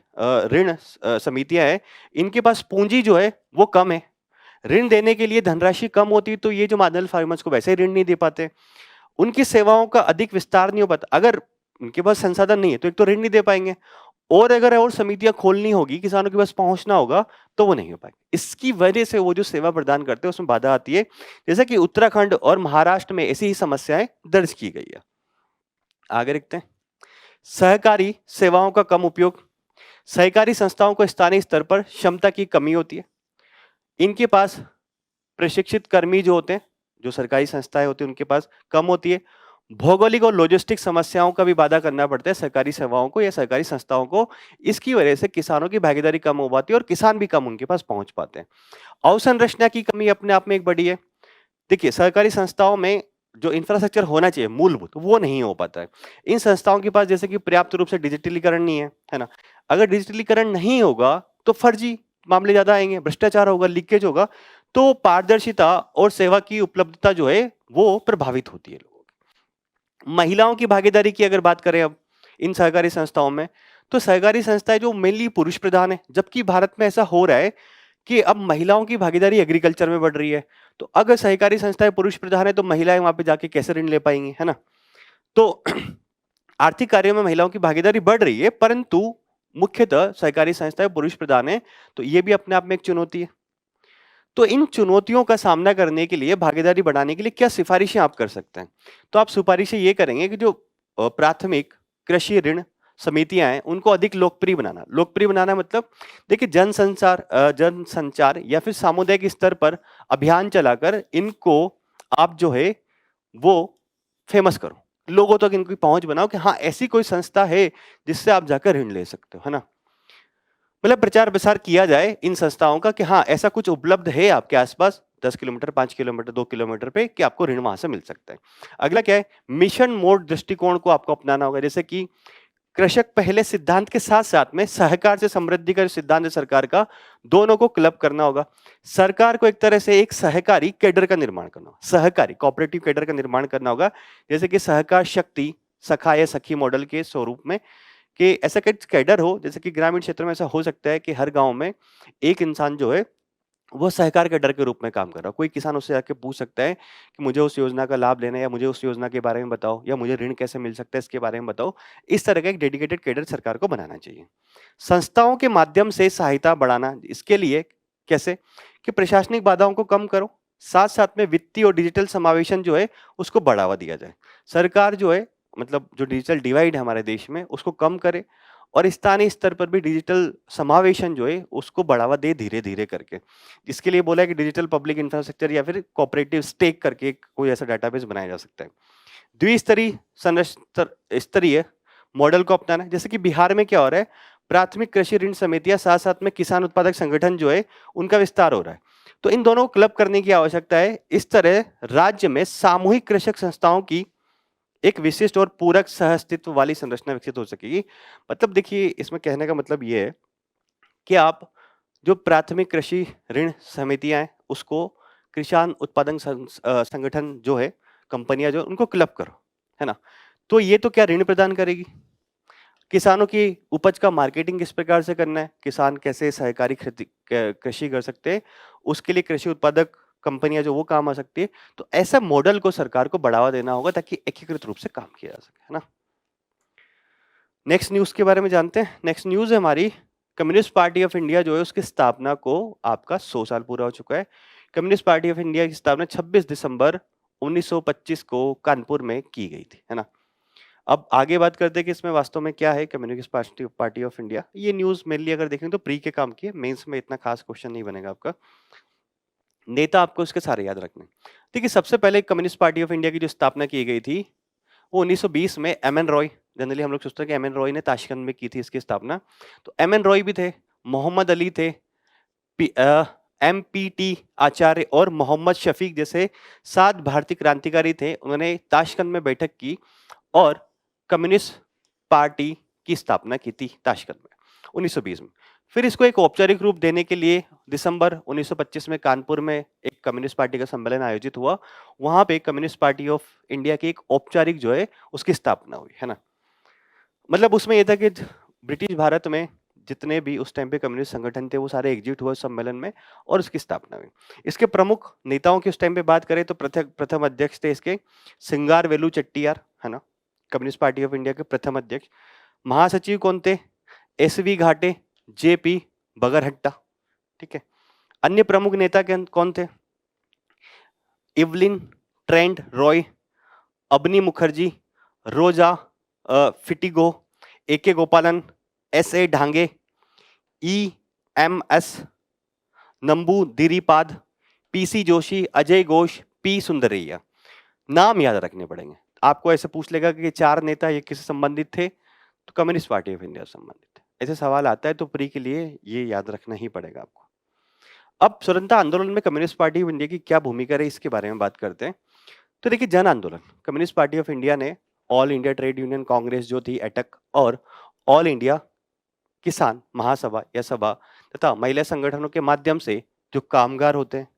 Speaker 1: ऋण समितियां हैं, इनके पास पूंजी जो है वो कम है, ऋण देने के लिए धनराशि कम होती है, तो ये जो मार्जिनल फार्मर्स को वैसे ही ऋण नहीं दे पाते। उनकी सेवाओं का अधिक विस्तार नहीं हो पाता, अगर उनके पास संसाधन नहीं है तो एक तो ऋण नहीं दे पाएंगे, और अगर और समितियां खोलनी होगी, किसानों के पास पहुंचना होगा, तो वो नहीं हो पाएगी। इसकी वजह से वो जो सेवा प्रदान करते हैं उसमें बाधा आती है, जैसे कि उत्तराखंड और महाराष्ट्र में ऐसी ही समस्याएं दर्ज की गई है। आगे देखते हैं, सहकारी सेवाओं का कम उपयोग। सहकारी संस्थाओं को स्थानीय स्तर पर क्षमता की कमी होती है, इनके पास प्रशिक्षित कर्मी जो होते हैं, जो सरकारी संस्थाएं होती है उनके पास कम होती है। भौगोलिक और लॉजिस्टिक समस्याओं का भी वादा करना पड़ता है सरकारी सेवाओं को या सरकारी संस्थाओं को। इसकी वजह से किसानों की भागीदारी कम हो पाती है और किसान भी कम उनके पास पहुंच पाते हैं। अवसंरचना की कमी अपने आप में एक बड़ी है। देखिए, सरकारी संस्थाओं में जो इंफ्रास्ट्रक्चर होना चाहिए मूलभूत, वो नहीं हो पाता है। इन संस्थाओं के पास जैसे कि पर्याप्त रूप से डिजिटलीकरण नहीं है ना। अगर डिजिटलीकरण नहीं होगा तो फर्जी मामले ज्यादा आएंगे, भ्रष्टाचार होगा, लीकेज होगा, तो पारदर्शिता और सेवा की उपलब्धता जो है वो प्रभावित होती है। महिलाओं की भागीदारी की अगर बात करें अब इन सहकारी संस्थाओं में, तो सहकारी संस्थाएं जो मेनली पुरुष प्रधान है, जबकि भारत में ऐसा हो रहा है कि अब महिलाओं की भागीदारी एग्रीकल्चर में बढ़ रही है। तो अगर सहकारी संस्थाएं पुरुष प्रधान है तो महिलाएं वहां पे जाके कैसे ऋण ले पाएंगी, है ना। तो आर्थिक कार्यों में महिलाओं की भागीदारी बढ़ रही है, परंतु मुख्यतः सहकारी संस्थाएं पुरुष प्रधान है, तो ये भी अपने आप में एक चुनौती है। तो इन चुनौतियों का सामना करने के लिए, भागीदारी बढ़ाने के लिए क्या सिफारिशें आप कर सकते हैं, तो आप सिफारिशें ये करेंगे कि जो प्राथमिक कृषि ऋण समितियां हैं उनको अधिक लोकप्रिय बनाना। लोकप्रिय बनाना मतलब देखिए, जन संचार या फिर सामुदायिक स्तर पर अभियान चलाकर इनको आप जो है वो फेमस करो, लोगों तक इनकी पहुंच बनाओ कि हाँ ऐसी कोई संस्था है जिससे आप जाकर ऋण ले सकते हो, है ना। मतलब प्रचार प्रसार किया जाए इन संस्थाओं का कि हाँ ऐसा कुछ उपलब्ध है आपके आसपास, 10 किलोमीटर, 5 किलोमीटर, 2 किलोमीटर पे, कि आपको ऋण वहां से मिल सकता है। अगला क्या है, मिशन मोड दृष्टिकोण को आपको अपनाना होगा। जैसे कि कृषक पहले सिद्धांत के साथ साथ में सहकार से समृद्धि का जो सिद्धांत है सरकार का, दोनों को क्लब करना होगा। सरकार को एक तरह से एक सहकारी कैडर का निर्माण करना होगा, सहकारी कोऑपरेटिव कैडर का निर्माण करना होगा, जैसे कि सहकार शक्ति, सखा या सखी मॉडल के स्वरूप में, कि ऐसा कैडर हो, जैसे कि ग्रामीण क्षेत्र में ऐसा हो सकता है कि हर गांव में एक इंसान जो है वो सहकार के डर के रूप में काम कर रहा है। कोई किसान उससे आके पूछ सकता है कि मुझे उस योजना का लाभ लेना है, या मुझे उस योजना के बारे में बताओ, या मुझे ऋण कैसे मिल सकता है इसके बारे में बताओ। इस तरह का एक डेडिकेटेड कैडर सरकार को बनाना चाहिए। संस्थाओं के माध्यम से सहायता बढ़ाना, इसके लिए कैसे कि प्रशासनिक बाधाओं को कम करो, साथ साथ में वित्तीय और डिजिटल समावेशन जो है उसको बढ़ावा दिया जाए। सरकार जो है मतलब जो डिजिटल डिवाइड है हमारे देश में उसको कम करे, और स्थानीय स्तर पर भी डिजिटल समावेशन जो है उसको बढ़ावा दे धीरे धीरे करके। इसके लिए बोला है कि डिजिटल पब्लिक इंफ्रास्ट्रक्चर या फिर कोऑपरेटिव स्टेक करके कोई ऐसा डाटाबेस बनाया जा सकता है। द्विस्तरीय स्तरीय मॉडल को अपनाना है। जैसे कि बिहार में क्या हो रहा है, प्राथमिक कृषि ऋण समितियां साथ साथ में किसान उत्पादक संगठन जो है उनका विस्तार हो रहा है, तो इन दोनों को क्लब करने की आवश्यकता है। इस तरह राज्य में सामूहिक कृषक संस्थाओं की एक विशिष्ट और पूरक सह अस्तित्व वाली संरचना विकसित हो सकेगी। मतलब देखिए, इसमें कहने का मतलब ये है कि आप जो प्राथमिक कृषि ऋण समितियां हैं उसको किसान उत्पादन संगठन जो है, कंपनियां जो, उनको क्लब करो, है ना। तो ये तो क्या ऋण प्रदान करेगी, किसानों की उपज का मार्केटिंग किस प्रकार से करना है, किसान कैसे सहकारी कृषि कर सकते हैं, उसके लिए कृषि उत्पादक कंपनियां जो वो काम आ सकती है। तो ऐसा मॉडल को सरकार को बढ़ावा देना होगा ताकि एकीकृत रूप से काम किया जा सके, है ना। नेक्स्ट न्यूज के बारे में जानते हैं। नेक्स्ट न्यूज है हमारी, कम्युनिस्ट पार्टी ऑफ इंडिया जो है उसकी स्थापना को आपका 100 साल पूरा हो चुका है। कम्युनिस्ट पार्टी ऑफ इंडिया की स्थापना 26 दिसंबर 1925 को कानपुर में की गई थी, है ना। अब आगे बात करते हैं कि इसमें वास्तव में क्या है कम्युनिस्ट पार्टी ऑफ इंडिया। ये न्यूज मेनली अगर देखें तो प्री के काम की है, मेंस में इतना खास क्वेश्चन नहीं बनेगा आपका। नेता आपको उसके सारे याद रखने। देखिए, सबसे पहले कम्युनिस्ट पार्टी ऑफ इंडिया की जो स्थापना की गई थी वो 1920 में एम एन रॉय, जनरली हम लोग सोचते हैं कि एम एन रॉय ने ताशकंद में की थी इसकी स्थापना। तो एम एन रॉय भी थे, मोहम्मद अली थे, एम पी टी आचार्य और मोहम्मद शफीक जैसे 7 भारतीय क्रांतिकारी थे। उन्होंने ताशकंद में बैठक की और कम्युनिस्ट पार्टी की स्थापना की थी ताशकंद में 1920 में। फिर इसको एक औपचारिक रूप देने के लिए दिसंबर 1925 में कानपुर में एक कम्युनिस्ट पार्टी का सम्मेलन आयोजित हुआ। वहां पे कम्युनिस्ट पार्टी ऑफ इंडिया की एक औपचारिक जो है उसकी स्थापना हुई, है ना। मतलब उसमें यह था कि ब्रिटिश भारत में जितने भी उस टाइम पे कम्युनिस्ट संगठन थे वो सारे एग्जिट हुए सम्मेलन में और उसकी स्थापना हुई। इसके प्रमुख नेताओं की उस टाइम पे बात करें तो प्रथम अध्यक्ष थे इसके सिंगार वेलू चेट्टियार, है ना, कम्युनिस्ट पार्टी ऑफ इंडिया के प्रथम अध्यक्ष। महासचिव कौन थे, एस वी घाटे, जे पी बगरहट्टा, ठीक है। अन्य प्रमुख नेता कौन थे, Evelyn Trent Roy, Abani Mukherjee, Rosa Fitingof, A K Gopalan, S A Dange, E M S Namboodiripad, P C Joshi, Ajoy Ghosh, P Sundarayya. नाम याद रखने पड़ेंगे। आपको ऐसे पूछ लेगा कि 4 नेता ये किससे संबंधित थे, तो कम्युनिस्ट पार्टी ऑफ इंडिया से संबंधित थे। ऐसे सवाल आता है तो प्री के लिए ये याद रखना ही पड़ेगा आपको। अब स्वतंत्रता आंदोलन में कम्युनिस्ट पार्टी ऑफ इंडिया की क्या भूमिका रही इसके बारे में बात करते हैं। तो देखिए, जन आंदोलन, कम्युनिस्ट पार्टी ऑफ इंडिया ने all India trade union Congress जो थी एटक और ऑल इंडिया किसान महासभा या सभा तथा महिला संगठनों के माध्यम से जो कामगार होते हैं,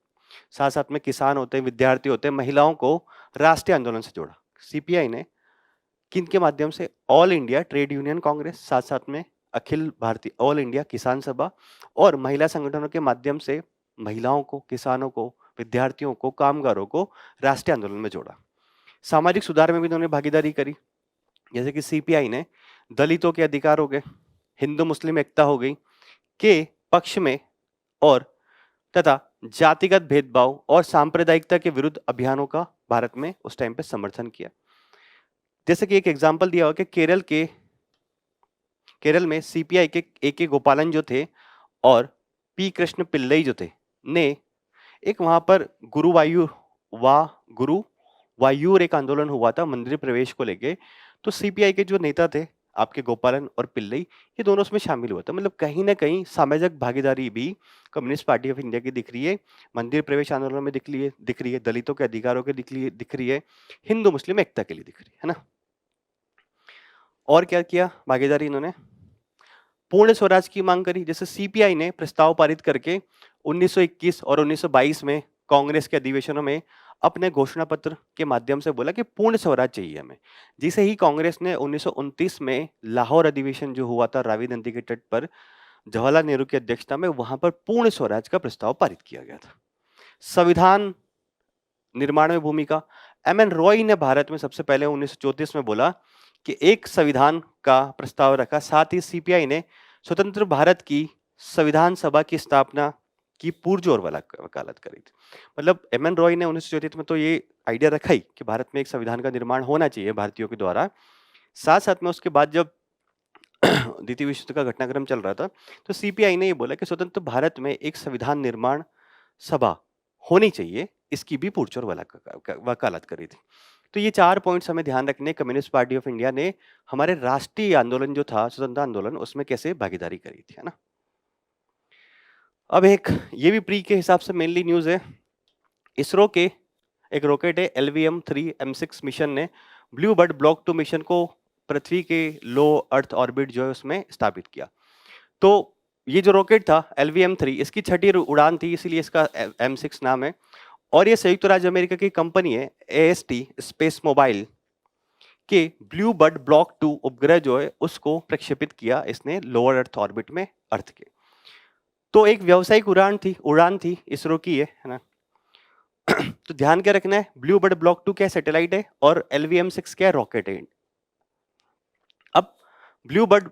Speaker 1: साथ साथ में किसान होते हैं, विद्यार्थी होते हैं, महिलाओं को राष्ट्रीय आंदोलन से जोड़ा। सीपीआई ने किन के माध्यम से, all India trade union Congress, साथ साथ में अखिल भारतीय ऑल इंडिया किसान सभा और महिला संगठनों के माध्यम से महिलाओं को, किसानों को, विद्यार्थियों को, कामगारों को राष्ट्रीय आंदोलन में जोड़ा। सामाजिक सुधार में भी इन्होंने भागीदारी करी, जैसे कि सीपीआई ने दलितों के अधिकार हो गए, हिंदू मुस्लिम एकता हो गई के पक्ष में और तथा जातिगत भेदभाव और सांप्रदायिकता के विरुद्ध अभियानों का भारत में उस टाइम पे समर्थन किया। जैसे कि एक एग्जांपल दिया हुआ कि केरल में सीपीआई के ए के गोपालन जो थे और पी कृष्ण पिल्लई जो थे ने एक वहां पर गुरुवायूर एक आंदोलन हुआ था मंदिर प्रवेश को लेके। तो सीपीआई के जो नेता थे आपके गोपालन और पिल्लई, ये दोनों उसमें शामिल हुआ था। मतलब कहीं ना कहीं सामाजिक भागीदारी भी कम्युनिस्ट पार्टी ऑफ इंडिया की दिख रही है, मंदिर प्रवेश आंदोलन में दिख रही है, दलितों के अधिकारों के दिख रही है, हिंदू मुस्लिम एकता के लिए दिख रही है ना। और क्या किया भागीदारी इन्होंने, पूर्ण स्वराज की मांग करी। जैसे सीपीआई ने प्रस्ताव पारित करके 1921 और 1922 में कांग्रेस के अधिवेशनों में अपने घोषणा पत्र के माध्यम से बोला कि पूर्ण स्वराज चाहिए हमें। जिसे ही कांग्रेस ने 1929 में लाहौर अधिवेशन जो हुआ था रावी नदी के तट पर जवाहरलाल नेहरू की अध्यक्षता में, वहां पर पूर्ण स्वराज का प्रस्ताव पारित किया गया था। संविधान निर्माण में भूमिका, एम एन रॉय ने भारत में सबसे पहले 1934 में बोला कि एक संविधान का प्रस्ताव रखा। साथ ही सीपीआई ने स्वतंत्र भारत की संविधान सभा की स्थापना की पुरजोर वकालत करी थी। मतलब एम एन रॉय ने 1934 में तो ये आइडिया रखा ही कि भारत में एक संविधान का निर्माण होना चाहिए भारतीयों के द्वारा। साथ साथ में उसके बाद जब द्वितीय विश्व युद्ध का घटनाक्रम चल रहा था, तो सीपीआई ने ये बोला कि स्वतंत्र भारत में एक संविधान निर्माण सभा होनी चाहिए, इसकी भी पुरजोर वकालत करी थी। तो ये 4 पॉइंट्स हमें ध्यान रखने, कम्युनिस्ट पार्टी ऑफ इंडिया ने हमारे राष्ट्रीय आंदोलन जो था, स्वतंत्रता आंदोलन, उसमें कैसे भागीदारी करी थी, है ना। अब एक ये भी प्री के हिसाब से मेनली न्यूज है, इसरो के एक रॉकेट है LVM-3 M6 मिशन ने ब्लू बर्ड ब्लॉक 2 मिशन को पृथ्वी के लो अर्थ ऑर्बिट जो है उसमें स्थापित किया। तो ये जो रॉकेट था LVM-3, इसकी 6ठी उड़ान थी, इसीलिए इसका M6 नाम है। और ये संयुक्त राज्य अमेरिका की कंपनी है AST स्पेस मोबाइल के ब्लू बर्ड ब्लॉक 2 उपग्रह जो है उसको प्रक्षेपित किया इसने लोअर अर्थ ऑर्बिट में अर्थ के। तो एक व्यावसायिक उड़ान थी इसरो की है ना। तो ध्यान क्या रखना है, ब्लू बर्ड ब्लॉक 2 क्या सैटेलाइट है और LVM-6 क्या रॉकेट है। अब ब्लू बर्ड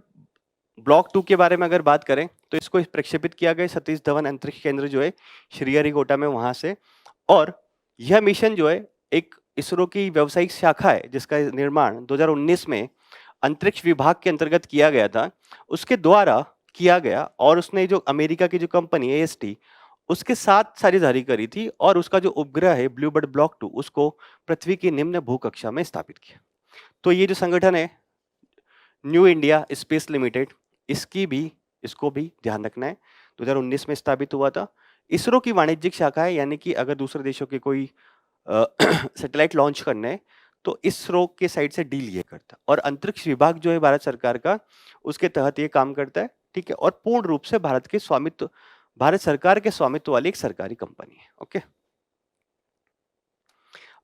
Speaker 1: ब्लॉक 2 के बारे में अगर बात करें तो इसको प्रक्षेपित किया गया सतीश धवन अंतरिक्ष केंद्र जो है श्रीहरिकोटा में, वहां से। और यह मिशन जो है एक इसरो की व्यावसायिक शाखा है जिसका निर्माण 2019 में अंतरिक्ष विभाग के अंतर्गत किया गया था, उसके द्वारा किया गया। और उसने जो अमेरिका की जो कंपनी है AST, उसके साथ साझेदारी करी थी और उसका जो उपग्रह है ब्लू बर्ड ब्लॉक 2 उसको पृथ्वी की निम्न भूकक्षा में स्थापित किया। तो ये जो संगठन है न्यू इंडिया स्पेस लिमिटेड, इसको भी ध्यान रखना है, 2019 में स्थापित हुआ था। इसरो की वाणिज्यिक शाखा है, यानी कि अगर दूसरे देशों के कोई सैटेलाइट लॉन्च करने हैं तो इसरो के साइड से डील ये करता है। और अंतरिक्ष विभाग जो है भारत सरकार का, उसके तहत ये काम करता है, ठीक है। और पूर्ण रूप से भारत सरकार के स्वामित्व वाली एक सरकारी कंपनी है। ओके,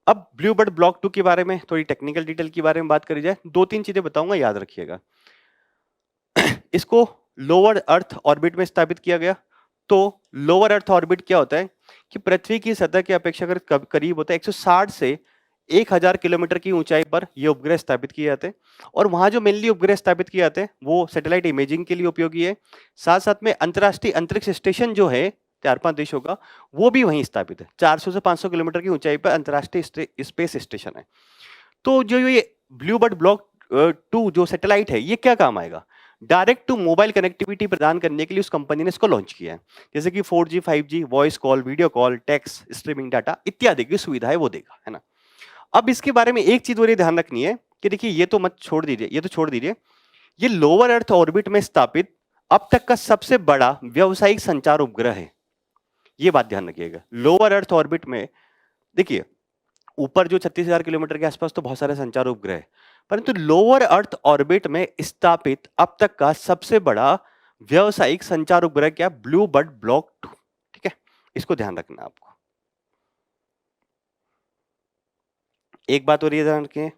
Speaker 1: अब ब्लू बर्ड ब्लॉक 2 के बारे में थोड़ी टेक्निकल डिटेल के बारे में बात करी जाए, 2-3 चीजें बताऊंगा, याद रखिएगा। इसको लोअर अर्थ ऑर्बिट में स्थापित किया गया। तो लोअर अर्थ ऑर्बिट क्या होता है कि पृथ्वी की सतह के अपेक्षाकृत करीब होता है, 160 से 1000 किलोमीटर की ऊंचाई पर ये उपग्रह स्थापित किए जाते हैं। और वहां जो मेनली उपग्रह स्थापित किए जाते हैं वो सैटेलाइट इमेजिंग के लिए उपयोगी है। साथ साथ में अंतरराष्ट्रीय अंतरिक्ष स्टेशन जो है 4-5 देशों का, वो भी वहीं स्थापित है। 400 से 500 किलोमीटर की ऊंचाई पर अंतरराष्ट्रीय स्पेस स्टेशन है। तो जो ये ब्लू बर्ड ब्लॉक 2 जो सैटेलाइट है, ये क्या काम आएगा, डायरेक्ट टू मोबाइल कनेक्टिविटी प्रदान करने के लिए उस कंपनी ने इसको लॉन्च किया है। जैसे कि 4G 5G voice call, video call, text, streaming data इत्यादि की सुविधा है वो देगा, है ना। अब इसके बारे में एक चीज और ध्यान रखनी है कि देखिए ये तो छोड़ दीजिए, ये लोअर अर्थ ऑर्बिट में स्थापित अब तक का सबसे बड़ा व्यावसायिक संचार उपग्रह है। ये बात ध्यान रखिएगा, लोअर अर्थ ऑर्बिट में देखिए ऊपर जो 36,000 किलोमीटर के आसपास तो बहुत सारे संचार उपग्रह है, परंतु लोअर अर्थ ऑर्बिट में स्थापित अब तक का सबसे बड़ा व्यावसायिक संचार उपग्रह क्या, ब्लू बर्ड ब्लॉक 2, ठीक है। इसको ध्यान रखना आपको। एक बात और ये ध्यान रखें,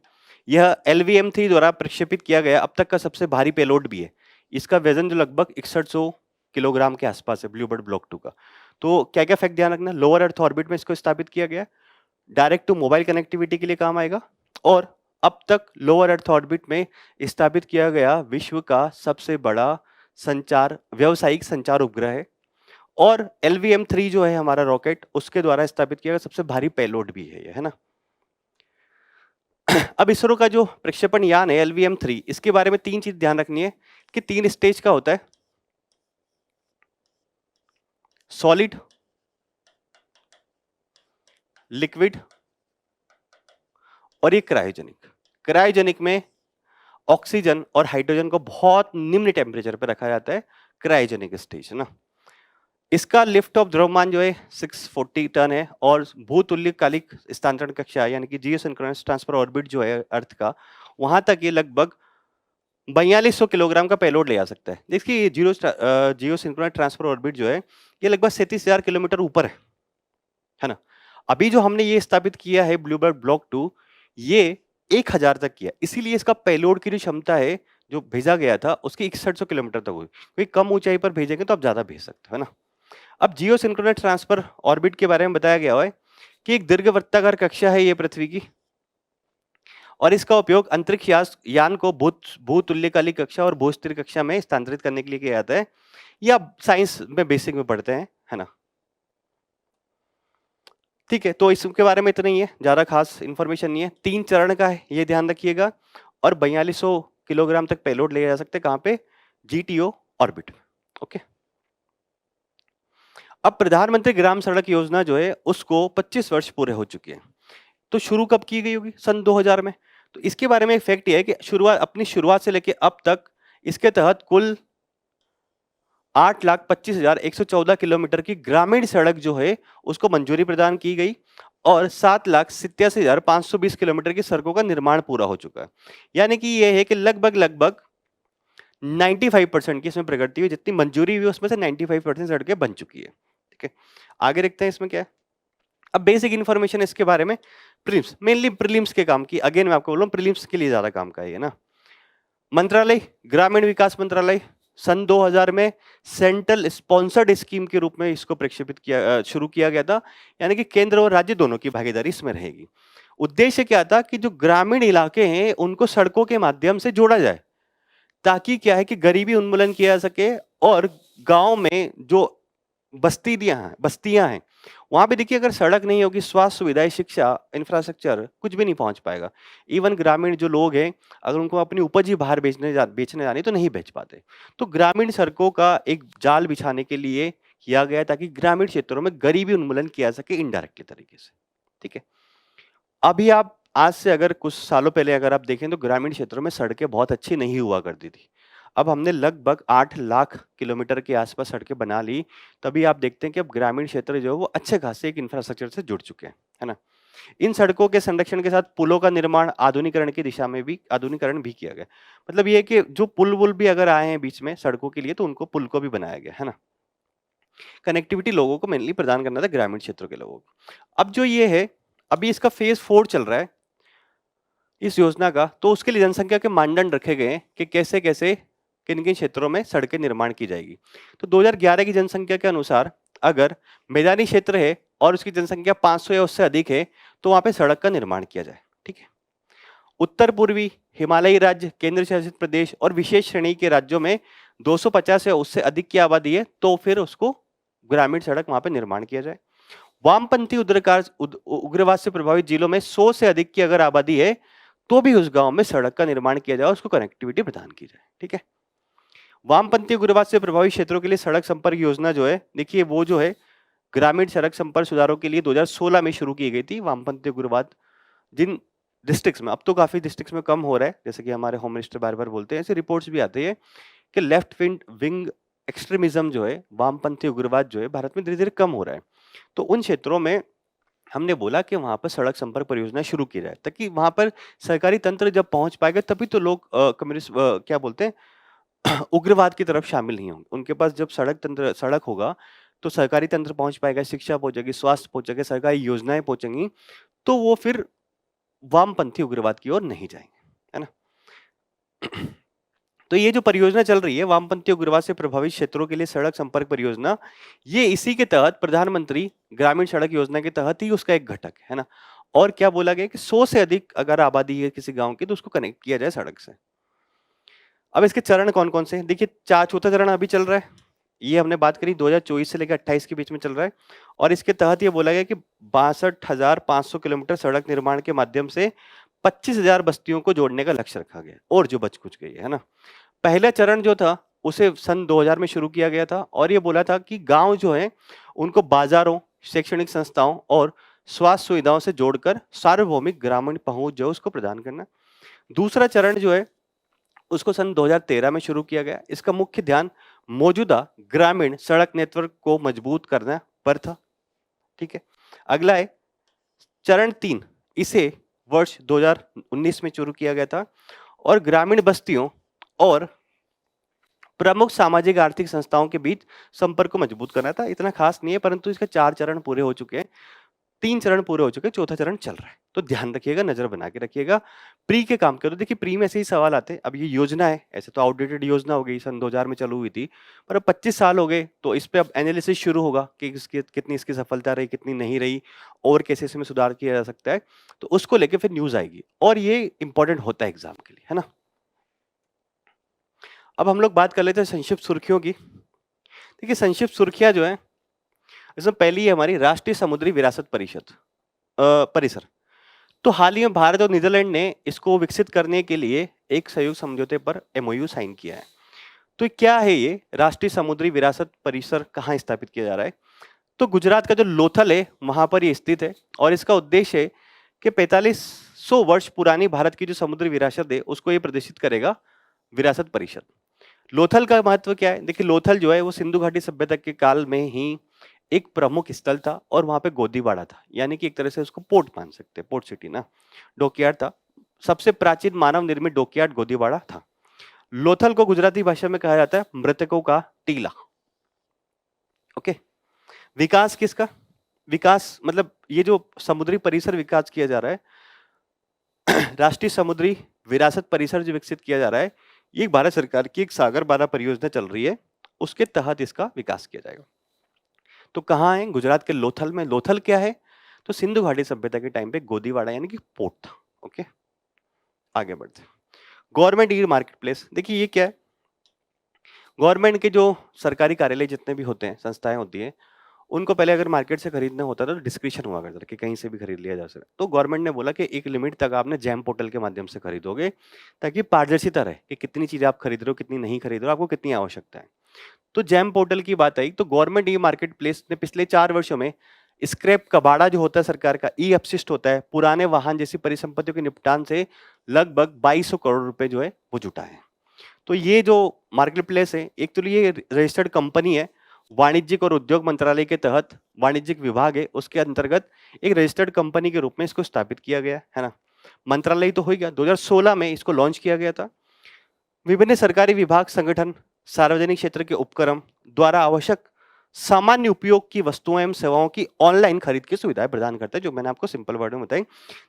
Speaker 1: यह LVM-3 द्वारा प्रक्षेपित किया गया अब तक का सबसे भारी पेलोड भी है। इसका वजन जो लगभग 6100 किलोग्राम के आसपास है ब्लू बर्ड ब्लॉक 2 का। तो क्या क्या फैक्ट ध्यान रखना, लोअर अर्थ ऑर्बिट में इसको स्थापित किया गया, डायरेक्ट टू मोबाइल कनेक्टिविटी के लिए काम आएगा। और अब तक लोअर अर्थ ऑर्बिट में स्थापित किया गया विश्व का सबसे बड़ा व्यावसायिक संचार उपग्रह है। और LVM-3 जो है हमारा रॉकेट, उसके द्वारा स्थापित किया गया सबसे भारी पेलोड भी है ना। अब इसरो का जो प्रक्षेपण यान है LVM-3, इसके बारे में 3 चीज ध्यान रखनी है कि 3 स्टेज का होता है, सॉलिड, लिक्विड और ये क्रायोजेनिक में ऑक्सीजन और हाइड्रोजन को बहुत निम्न टेम्परेचर पर रखा जाता है, क्रायोजेनिक स्टेज है ना। इसका लिफ्ट ऑफ द्रव्यमान जो है 640 टन है। और भूतुल्यकालिक स्थानांतरण कक्षा यानी कि जियोसिंक्रोनस ट्रांसफर ऑर्बिट जो है अर्थ का, वहां तक ये लगभग 4200 किलोग्राम का पेलोड ले जा सकता है। देखिए जियो सिंक्रोनस ट्रांसफर ऑर्बिट जो है ये लगभग 37,000 किलोमीटर ऊपर है ना। अभी जो हमने ये स्थापित किया है ब्लूबर्ड ब्लॉक 2, ये 1000 तक किया, इसीलिए इसका पेलोड की जो क्षमता है जो भेजा गया था उसकी 6100 किलोमीटर तक हुई, क्योंकि कम ऊंचाई पर भेजेंगे तो आप ज्यादा भेज सकते हो, है ना। अब जियो सिंक्रोनस ट्रांसफर ऑर्बिट के बारे में बताया गया है कि एक दीर्घवृत्ताकार कक्षा है ये पृथ्वी की, और इसका उपयोग अंतरिक्ष यान को भूतुल्यकालिक कक्षा और भूस्थिर कक्षा में स्थानांतरित करने के लिए किया जाता है। ये आप साइंस में बेसिक में पढ़ते हैं, है ना। ठीक है, तो इसके बारे में इतना ही है, ज्यादा खास इंफॉर्मेशन नहीं है। 3 चरण का है, ये ध्यान रखिएगा, और 4200 किलोग्राम तक पेलोड ले जा सकते हैं। कहां पे? GTO orbit. ओके। अब प्रधानमंत्री ग्राम सड़क योजना जो है उसको 25 वर्ष पूरे हो चुके हैं। तो शुरू कब की गई होगी? सन 2000 में। तो इसके बारे में एक फैक्ट ये है कि अपनी शुरुआत से लेकर अब तक इसके तहत कुल 8,25,114 किलोमीटर की ग्रामीण सड़क जो है उसको मंजूरी प्रदान की गई, और 7,87,520 किलोमीटर की सड़कों का निर्माण पूरा हो चुका है। यानी कि यह है कि लगभग 95% की इसमें प्रगति हुई, जितनी मंजूरी हुई उसमें से 95% सड़कें बन चुकी है। ठीक है, आगे देखते हैं इसमें क्या है। अब बेसिक इन्फॉर्मेशन इसके बारे में, प्रीलिम्स, मेनली प्रीलिम्स के काम की, अगेन मैं आपको बोल रहा हूँ प्रीलिम्स के लिए ज्यादा काम का है ना। मंत्रालय, ग्रामीण विकास मंत्रालय सन 2000 में सेंट्रल स्पॉन्सर्ड स्कीम के रूप में इसको प्रक्षेपित किया, शुरू किया गया था। यानी कि केंद्र और राज्य दोनों की भागीदारी इसमें रहेगी। उद्देश्य क्या था कि जो ग्रामीण इलाके हैं उनको सड़कों के माध्यम से जोड़ा जाए, ताकि क्या है कि गरीबी उन्मूलन किया जा सके, और गांव में जो बस्तियां हैं वहां पे देखिए अगर सड़क नहीं होगी, स्वास्थ्य सुविधाएं, शिक्षा, इंफ्रास्ट्रक्चर, कुछ भी नहीं पहुंच पाएगा। इवन ग्रामीण जो लोग हैं अगर उनको अपनी उपज ही बाहर बेचने जानी तो नहीं बेच पाते। तो ग्रामीण सड़कों का एक जाल बिछाने के लिए किया गया ताकि ग्रामीण क्षेत्रों में गरीबी उन्मूलन किया सके इनडायरेक्टली तरीके से। ठीक है, अभी आप आज से अगर कुछ सालों पहले अगर आप देखें तो ग्रामीण क्षेत्रों में सड़कें बहुत अच्छी नहीं हुआ करती थी। अब हमने लगभग 8 लाख किलोमीटर के आसपास सड़कें बना ली, तभी आप देखते हैं कि अब ग्रामीण क्षेत्र जो है वो अच्छे खासे एक इंफ्रास्ट्रक्चर से जुड़ चुके हैं, है ना। इन सड़कों के संरक्षण के साथ पुलों का निर्माण आधुनिकरण की दिशा में भी आधुनिकरण भी किया गया। मतलब ये है कि जो पुल वुल भी अगर आए हैं बीच में सड़कों के लिए तो उनको पुल को भी बनाया गया, है ना। कनेक्टिविटी लोगों को मेनली प्रदान करना था ग्रामीण क्षेत्रों के लोगों को। अब जो ये है अभी इसका फेज 4 चल रहा है इस योजना का, तो उसके लिए जनसंख्या के मानदंड रखे गए हैं कि कैसे कैसे किन किन क्षेत्रों में सड़कें निर्माण की जाएगी। तो 2011 की जनसंख्या के अनुसार अगर मैदानी क्षेत्र है और उसकी जनसंख्या 500 या उससे अधिक है तो वहां पे सड़क का निर्माण किया जाए। ठीक है, उत्तर पूर्वी हिमालयी राज्य, केंद्र शासित प्रदेश और विशेष श्रेणी के राज्यों में 250 या उससे अधिक की आबादी है तो फिर उसको ग्रामीण सड़क वहां पे निर्माण किया जाए। वामपंथी उग्रवाद से प्रभावित जिलों में 100 से अधिक की अगर आबादी है तो भी उस गांव में सड़क का निर्माण किया जाए, उसको कनेक्टिविटी प्रदान की जाए। ठीक है, वामपंथी उग्रवाद से प्रभावित क्षेत्रों के लिए सड़क संपर्क योजना जो है, देखिए वो जो है ग्रामीण सड़क संपर्क सुधारों के लिए 2016 में शुरू की गई थी। वामपंथी उग्रवाद जिन डिस्ट्रिक्ट्स में, अब तो काफी डिस्ट्रिक्ट्स में कम हो रहा है, जैसे कि हमारे होम मिनिस्टर बार बार बोलते हैं, ऐसे रिपोर्ट्स भी आते हैं कि लेफ्ट विंग एक्सट्रीमिज्म जो है, वामपंथी उग्रवाद जो है भारत में धीरे धीरे कम हो रहा है। तो उन क्षेत्रों में हमने बोला कि वहां पर सड़क संपर्क परियोजना शुरू की जाए, ताकि वहां पर सरकारी तंत्र जब पहुंच पाएगा तभी तो लोग कम्युनिस्ट क्या बोलते हैं उग्रवाद की तरफ शामिल नहीं होंगे। उनके पास जब सड़क होगा तो सरकारी तंत्र पहुंच पाएगा, शिक्षा पहुंचेगी, स्वास्थ्य पहुंचेगा, सरकारी योजनाएं पहुंचेंगी, तो वो फिर वामपंथी उग्रवाद की ओर नहीं जाएंगे, है ना। तो ये जो परियोजना चल रही है वामपंथी उग्रवाद से प्रभावित क्षेत्रों के लिए सड़क संपर्क परियोजना, ये इसी के तहत प्रधानमंत्री ग्रामीण सड़क योजना के तहत ही उसका एक घटक है ना। और क्या बोला गया कि 100 से अधिक अगर आबादी है किसी गांव की तो उसको कनेक्ट किया जाए सड़क से। अब इसके चरण कौन कौन से हैं? देखिए चौथा चरण अभी चल रहा है, ये हमने बात करी 2024 से लेकर 28 के बीच में चल रहा है, और इसके तहत ये बोला गया कि 62,500 किलोमीटर सड़क निर्माण के माध्यम से 25,000 बस्तियों को जोड़ने का लक्ष्य रखा गया, और जो बच कुछ गई है ना। पहला चरण जो था उसे सन 2000 में शुरू किया गया था, और ये बोला था कि गांव जो है उनको बाजारों, शैक्षणिक संस्थाओं और स्वास्थ्य सुविधाओं से जोड़कर सार्वभौमिक ग्रामीण पहुंच जो उसको प्रदान करना। दूसरा चरण जो है उसको सन 2013 में शुरू किया गया। इसका मुख्य ध्यान मौजूदा ग्रामीण सड़क नेटवर्क को मजबूत करना पर था। ठीक है, अगला है चरण 3, इसे वर्ष 2019 में शुरू किया गया था, और ग्रामीण बस्तियों और प्रमुख सामाजिक आर्थिक संस्थाओं के बीच संपर्क को मजबूत करना था। इतना खास नहीं है, परंतु इसके 4 चरण पूरे हो चुके हैं, 3 चरण पूरे हो चुके हैं, चौथा चरण चल रहा है। तो ध्यान रखिएगा, नजर बना के रखिएगा। प्री के काम करो। देखिए प्री में ऐसे ही सवाल आते हैं। अब ये योजना है, ऐसे तो आउटडेटेड योजना हो गई, सन 2000 में चालू हुई थी, पर अब 25 साल हो गए, तो इस पे अब एनालिसिस शुरू होगा कि इसकी कितनी इसकी सफलता रही, कितनी नहीं रही, और कैसे इसमें सुधार किया जा सकता है। तो उसको लेके फिर न्यूज आएगी, और ये इंपॉर्टेंट होता है एग्जाम के लिए, है ना। अब हम लोग बात कर लेते हैं संक्षिप्त सुर्खियों की। देखिए संक्षिप्त सुर्खियां जो है, इसमें पहली है हमारी राष्ट्रीय समुद्री विरासत परिसर। तो हाल ही में भारत और नीदरलैंड ने इसको विकसित करने के लिए एक सहयोग समझौते पर एमओयू साइन किया है। तो क्या है ये राष्ट्रीय समुद्री विरासत परिसर, कहाँ स्थापित किया जा रहा है? तो गुजरात का जो लोथल है वहां पर ये स्थित है, और इसका उद्देश्य है कि 4500 वर्ष पुरानी भारत की जो समुद्री विरासत है उसको ये प्रदर्शित करेगा विरासत परिषद। लोथल का महत्व क्या है? देखिए लोथल जो है वो सिंधु घाटी सभ्यता के काल में ही एक प्रमुख स्थल था, और वहां पे गोदीबाड़ा था, यानी कि एक तरह से उसको पोर्ट मान सकते हैं, पोर्ट सिटी ना, डॉकयार्ड था। सबसे प्राचीन मानव निर्मित डॉकयार्ड गोदीबाड़ा था। लोथल को गुजराती भाषा में कहा जाता है मृतकों का टीला। ओके। विकास किसका? विकास मतलब ये जो समुद्री परिसर विकास किया जा रहा है राष्ट्रीय समुद्री विरासत परिसर जो विकसित किया जा रहा है, ये भारत सरकार की एक सागर बारा परियोजना चल रही है, उसके तहत इसका विकास किया जाएगा। तो कहाँ है? गुजरात के लोथल में। लोथल क्या है? तो सिंधु घाटी सभ्यता के टाइम पे गोदीवाड़ा यानी कि पोर्ट था। ओके, आगे बढ़ते। गवर्नमेंट ई मार्केट प्लेस, देखिए ये क्या है? गवर्नमेंट के जो सरकारी कार्यालय जितने भी होते हैं, संस्थाएं होती हैं, उनको पहले अगर मार्केट से खरीदना होता था तो डिस्क्रिप्शन हुआ करता था कि कहीं से भी खरीद लिया जा सकता। तो गवर्नमेंट ने बोला कि एक लिमिट तक आपने जैम पोर्टल के माध्यम से खरीदोगे, ताकि पारदर्शिता रहे कि कितनी चीजें आप खरीद रहे हो, कितनी नहीं खरीद रहे हो, आपको कितनी आवश्यकता है। तो जैम पोर्टल की बात आई तो गवर्नमेंट ई मार्केट प्लेस ने पिछले 4 वर्षों में स्क्रैप कबाड़ा जो होता है सरकार का, ई अपशिष्ट होता है, पुराने वाहन जैसी परिसंपत्तियों के निपटान से लगभग 2200 करोड़ रुपए जो है वो जुटा है। तो ये जो मार्केट प्लेस है, एक तो ये रजिस्टर्ड कंपनी है, वाणिज्यिक और उद्योग मंत्रालय के तहत वाणिज्यिक विभाग है, उसके अंतर्गत एक रजिस्टर्ड कंपनी के रूप में इसको स्थापित किया गया है ना। मंत्रालय तो हो गया, 2016 में इसको लॉन्च किया गया था। विभिन्न सरकारी विभाग, संगठन, सार्वजनिक क्षेत्र के उपक्रम द्वारा आवश्यक सामान्य उपयोग की वस्तुओं एवं सेवाओं की ऑनलाइन खरीद की सुविधाएं प्रदान करता है, जो मैंने आपको सिंपल वर्ड में बताई,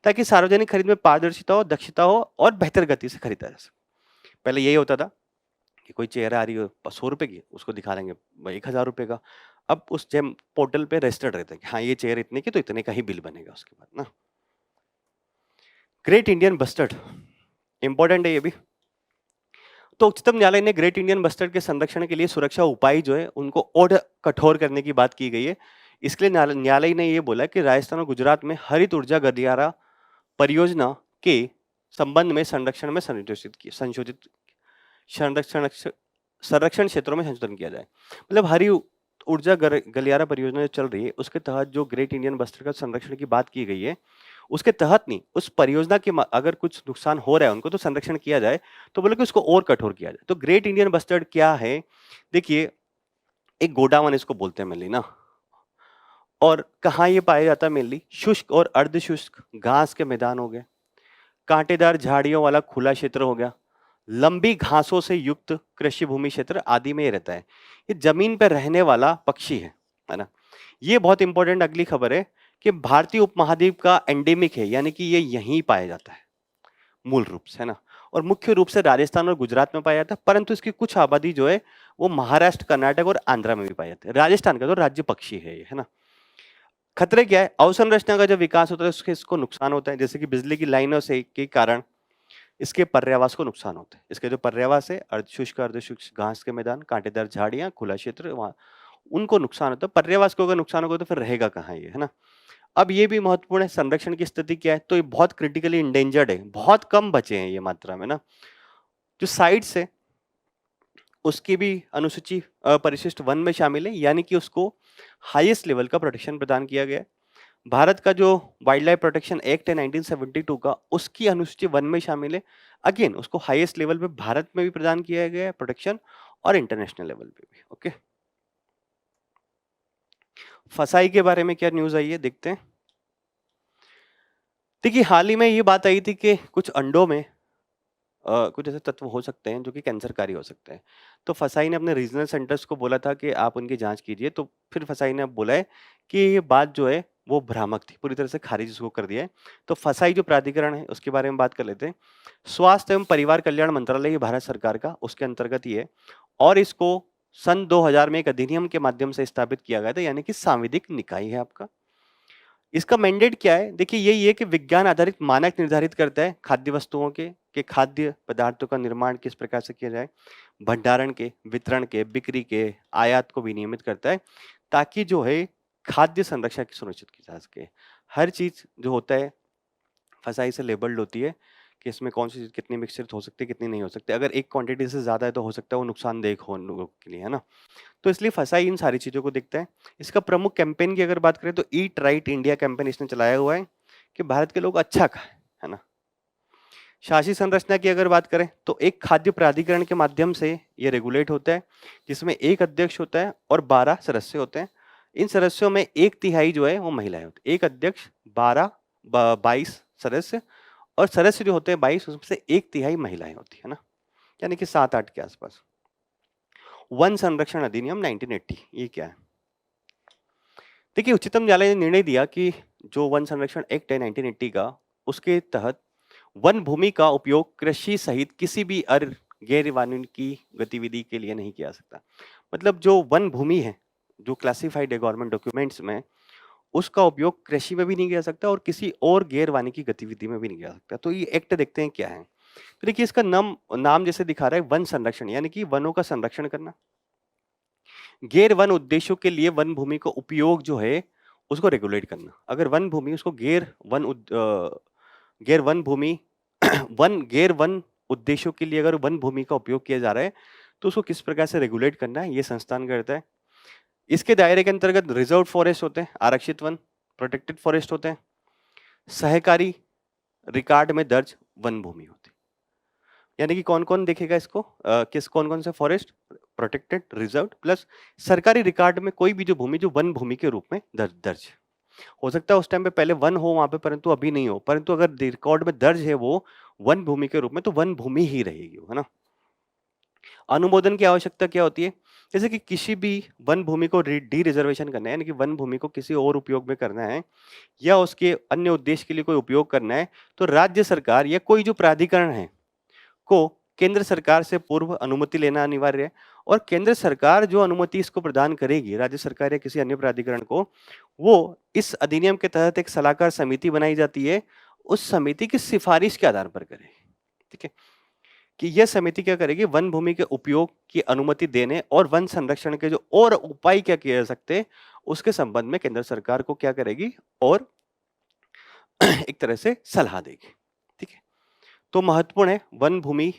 Speaker 1: ताकि सार्वजनिक खरीद में पारदर्शिता हो, दक्षता हो और बेहतर गति से खरीदा जा सके। पहले यही होता था कि कोई चेयर आ रही हो 100 रुपए की, उसको दिखा देंगे 1000 रुपए का। अब उस जेम पोर्टल पे रजिस्टर्ड रहता है कि हाँ ये चेयर इतने की, तो इतने का ही बिल बनेगा उसके बाद ना। ग्रेट इंडियन बस्टर्ड इंपॉर्टेंट है ये भी। तो उच्चतम न्यायालय ने ग्रेट इंडियन बस्टर्ड के संरक्षण के लिए सुरक्षा उपाय जो है उनको और कठोर करने की बात की गई है। इसके लिए न्यायालय ने ये बोला कि राजस्थान और गुजरात में हरित ऊर्जा गलियारा परियोजना के संबंध में संरक्षण में संशोधित संरक्षण संरक्षण क्षेत्रों में संशोधन किया जाए। मतलब हरी ऊर्जा गलियारा परियोजना जो चल रही है, उसके तहत जो ग्रेट इंडियन बस्टर्ड का संरक्षण की बात की गई है, उसके तहत नहीं, उस परियोजना के अगर कुछ नुकसान हो रहा है उनको, तो संरक्षण किया जाए। तो बोले कि उसको और कठोर किया जाए। तो ग्रेट इंडियन बस्टर्ड क्या है? देखिए एक गोडावन इसको बोलते हैं मेनली ना। और कहाँ ये पाया जाता है? मेनली शुष्क और अर्ध शुष्क घास के मैदान हो गए, कांटेदार झाड़ियों वाला खुला क्षेत्र हो गया, लंबी घासों से युक्त कृषि भूमि क्षेत्र आदि में ये रहता है। ये जमीन पर रहने वाला पक्षी है ना। ये बहुत इंपॉर्टेंट अगली खबर है कि भारतीय उपमहाद्वीप का एंडेमिक है, यानी कि ये यहीं पाया जाता है मूल रूप से, है ना। और मुख्य रूप से राजस्थान और गुजरात में पाया जाता है, परंतु इसकी कुछ आबादी जो है वो महाराष्ट्र, कर्नाटक और आंध्र में भी पाई जाती है। राजस्थान का तो राज्य पक्षी है ये, है ना। खतरे क्या है? अवसंरचना का जब विकास होता है उसके इसको नुकसान होता है, जैसे कि बिजली की लाइनों से के कारण इसके पर्यावास को नुकसान होता है। इसके जो पर्यावास है, अर्धशुष्क घास के मैदान, कांटेदार झाड़ियां, खुला क्षेत्र, वहां उनको नुकसान होता है। पर्यावास को अगर नुकसान होगा तो फिर रहेगा कहाँ ये, है ना। अब ये भी महत्वपूर्ण है, संरक्षण की स्थिति क्या है? तो ये बहुत क्रिटिकली इंडेंजर्ड है, बहुत कम बचे हैं ये मात्रा में ना। जो साइट्स है उसकी भी अनुसूची परिशिष्ट वन में शामिल है, यानी कि उसको हाईएस्ट लेवल का प्रोटेक्शन प्रदान किया गया है। भारत का जो वाइल्ड लाइफ प्रोटेक्शन एक्ट है 1972 का, उसकी अनुसूची वन में शामिल है। अगेन उसको हाईएस्ट लेवल पे भारत में भी प्रदान किया गया है प्रोटेक्शन, और इंटरनेशनल लेवल पे भी। ओके, फसाई के बारे में क्या न्यूज आई है देखते हैं। देखिए हाल ही में ये बात आई थी कि कुछ अंडों में कुछ ऐसे तत्व हो सकते हैं जो कि कैंसरकारी हो सकते हैं। तो फसाई ने अपने रीजनल सेंटर्स को बोला था कि आप उनकी जाँच कीजिए, तो फिर फसाई ने अब बोला है कि ये बात जो है वो भ्रामक थी, पूरी तरह से खारिज उसको कर दिया है। तो फसाई जो प्राधिकरण है उसके बारे में बात कर लेते हैं। स्वास्थ्य एवं परिवार कल्याण मंत्रालय ये भारत सरकार का उसके अंतर्गत ही है और इसको सन 2000 में एक अधिनियम के माध्यम से स्थापित किया गया था, यानी कि सांविधिक निकाय है आपका। इसका मैंडेट क्या है? देखिए यही है कि विज्ञान आधारित मानक निर्धारित करता है खाद्य वस्तुओं के कि खाद्य पदार्थों का निर्माण किस प्रकार से किया जाए, भंडारण के, वितरण के, बिक्री के, आयात को विनियमित करता है ताकि जो है खाद्य संरक्षा की सुनिश्चित की जा सके। हर चीज जो होता है फसाई से लेबल्ड होती है कि इसमें कौन सी चीज कितनी मिश्रित हो सकती है, कितनी नहीं हो सकती। अगर एक क्वांटिटी से ज्यादा है तो हो सकता है वो नुकसानदेह हो लोगों के लिए, है ना? तो इसलिए फसाई इन सारी चीजों को देखता है। इसका प्रमुख कैंपेन की अगर बात करें तो ईट राइट इंडिया कैंपेन इसने चलाया हुआ है कि भारत के लोग अच्छा खाएं, है ना? शासी संरचना की अगर बात करें तो एक खाद्य प्राधिकरण के माध्यम से ये रेगुलेट होता है, जिसमें एक अध्यक्ष होता है और 12 सदस्य होते हैं। इन सदस्यों में 1/3 जो है वो महिलाएं होती है। एक अध्यक्ष, 22 सदस्य और सदस्य जो होते हैं 22, उसमें से 1/3 महिलाएं होती है ना, यानी कि 7-8 के आसपास। वन संरक्षण अधिनियम 1980 ये क्या है? देखिए उच्चतम न्यायालय ने निर्णय दिया कि जो वन संरक्षण एक्ट है 1980 का, उसके तहत वन भूमि का उपयोग कृषि सहित किसी भी गैर वानिकी गतिविधि के लिए नहीं किया जा सकता। मतलब जो वन भूमि है, जो क्लासिफाइड है गवर्नमेंट डॉक्यूमेंट्स में, उसका उपयोग कृषि में भी नहीं किया जा सकता और किसी और गैर वानिकी गतिविधि में भी नहीं किया जा सकता। तो ये एक्ट देखते हैं क्या है। तो देखिए इसका नाम नाम जैसे दिखा रहा है वन संरक्षण, यानी कि वनों का संरक्षण करना। गैर वन उद्देश्यों के लिए वन भूमि का उपयोग जो है उसको रेगुलेट करना। अगर वन भूमि उसको गैर वन भूमि गैर वन उद्देश्यों के लिए अगर वन भूमि का उपयोग किया जा रहा है तो उसको किस प्रकार से रेगुलेट करना है, ये संस्थान करता है। इसके दायरे के अंतर्गत रिजर्व फॉरेस्ट होते हैं, आरक्षित वन, प्रोटेक्टेड फॉरेस्ट होते हैं, सहकारी रिकॉर्ड में दर्ज वन भूमि होती है। यानी कि कौन-कौन देखेगा इसको, किस कौन-कौन से फॉरेस्ट, प्रोटेक्टेड, रिजर्व्ड प्लस सरकारी रिकॉर्ड में कोई भी जो भूमि जो वन भूमि के रूप में दर्ज है। हो सकता है उस टाइम पे पहले वन हो वहां पे परंतु अभी नहीं हो, परंतु अगर रिकॉर्ड में दर्ज है वो वन भूमि के रूप में तो वन भूमि ही रहेगी वो, है ना? अनुमोदन की आवश्यकता क्या होती है? जैसे कि किसी भी वन भूमि को डी रिजर्वेशन करना है, यानी कि वन भूमि को किसी और उपयोग में करना है या उसके अन्य उद्देश्य के लिए कोई उपयोग करना है, तो राज्य सरकार या कोई जो प्राधिकरण है को केंद्र सरकार से पूर्व अनुमति लेना अनिवार्य है और केंद्र सरकार जो अनुमति इसको प्रदान करेगी राज्य सरकार या किसी अन्य प्राधिकरण को, वो इस अधिनियम के तहत एक सलाहकार समिति बनाई जाती है, उस समिति की सिफारिश के आधार पर करेगी। ठीक है, कि यह समिति क्या करेगी, वन भूमि के उपयोग की अनुमति देने और वन संरक्षण के जो और उपाय क्या किए जा सकते हैं उसके संबंध में केंद्र सरकार को क्या करेगी और एक तरह से सलाह देगी। ठीक है, तो महत्वपूर्ण है वन भूमि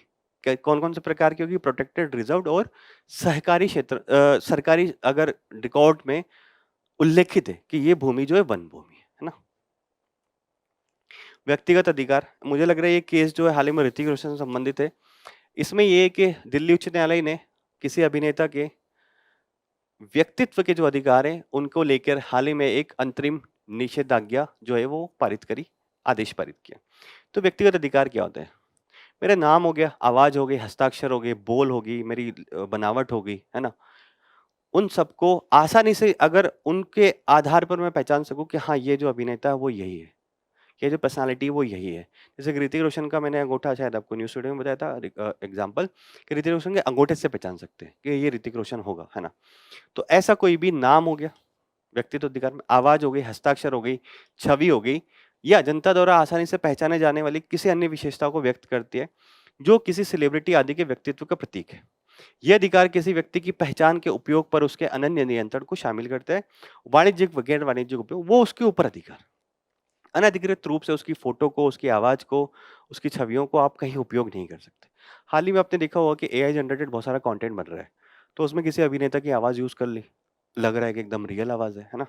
Speaker 1: कौन कौन से प्रकार की होगी, प्रोटेक्टेड, रिजर्व्ड और सहकारी क्षेत्र, सरकारी अगर रिकॉर्ड में उल्लेखित है कि ये भूमि जो है वन भूमि है ना। व्यक्तिगत अधिकार, मुझे लग रहा है ये केस जो है हाल ही में ऋतिक रोशन से संबंधित है। इसमें ये है कि दिल्ली उच्च न्यायालय ने किसी अभिनेता के व्यक्तित्व के जो अधिकार हैं उनको लेकर हाल ही में एक अंतरिम निषेधाज्ञा जो है वो पारित करी, आदेश पारित किया। तो व्यक्तिगत अधिकार क्या होते हैं? मेरा नाम हो गया, आवाज हो गई, हस्ताक्षर हो गए, बोल होगी, मेरी बनावट हो गई, है ना? उन सबको आसानी से अगर उनके आधार पर मैं पहचान सकूं कि हाँ ये जो अभिनेता है वो यही है, ये जो पर्सनालिटी वो यही है। जैसे कि ऋतिक रोशन का मैंने अंगूठा शायद आपको न्यूज़ स्टूडियो में बताया था एग्जाम्पल, कि ऋतिक रोशन के अंगूठे से पहचान सकते हैं कि ये ऋतिक रोशन होगा, है ना? तो ऐसा कोई भी नाम हो गया व्यक्तित्व अधिकार में, आवाज हो गई, हस्ताक्षर हो गई, छवि हो गई या जनता द्वारा आसानी से पहचाने जाने वाली किसी अन्य विशेषता को व्यक्त करती है जो किसी सेलिब्रिटी आदि के व्यक्तित्व का प्रतीक है। यह अधिकार किसी व्यक्ति की पहचान के उपयोग पर उसके अनन्य नियंत्रण को शामिल करता है। वाणिज्यिक व गैर वाणिज्यिक उपयोग वो उसके ऊपर अधिकार। अनधिकृत रूप से उसकी फोटो को, उसकी आवाज को, उसकी छवियों को आप कहीं उपयोग नहीं कर सकते। हाल ही में आपने देखा होगा कि एआई जनरेटेड बहुत सारा कंटेंट बन रहा है, तो उसमें किसी अभिनेता की आवाज यूज कर ली, लग रहा है कि एकदम रियल आवाज है ना?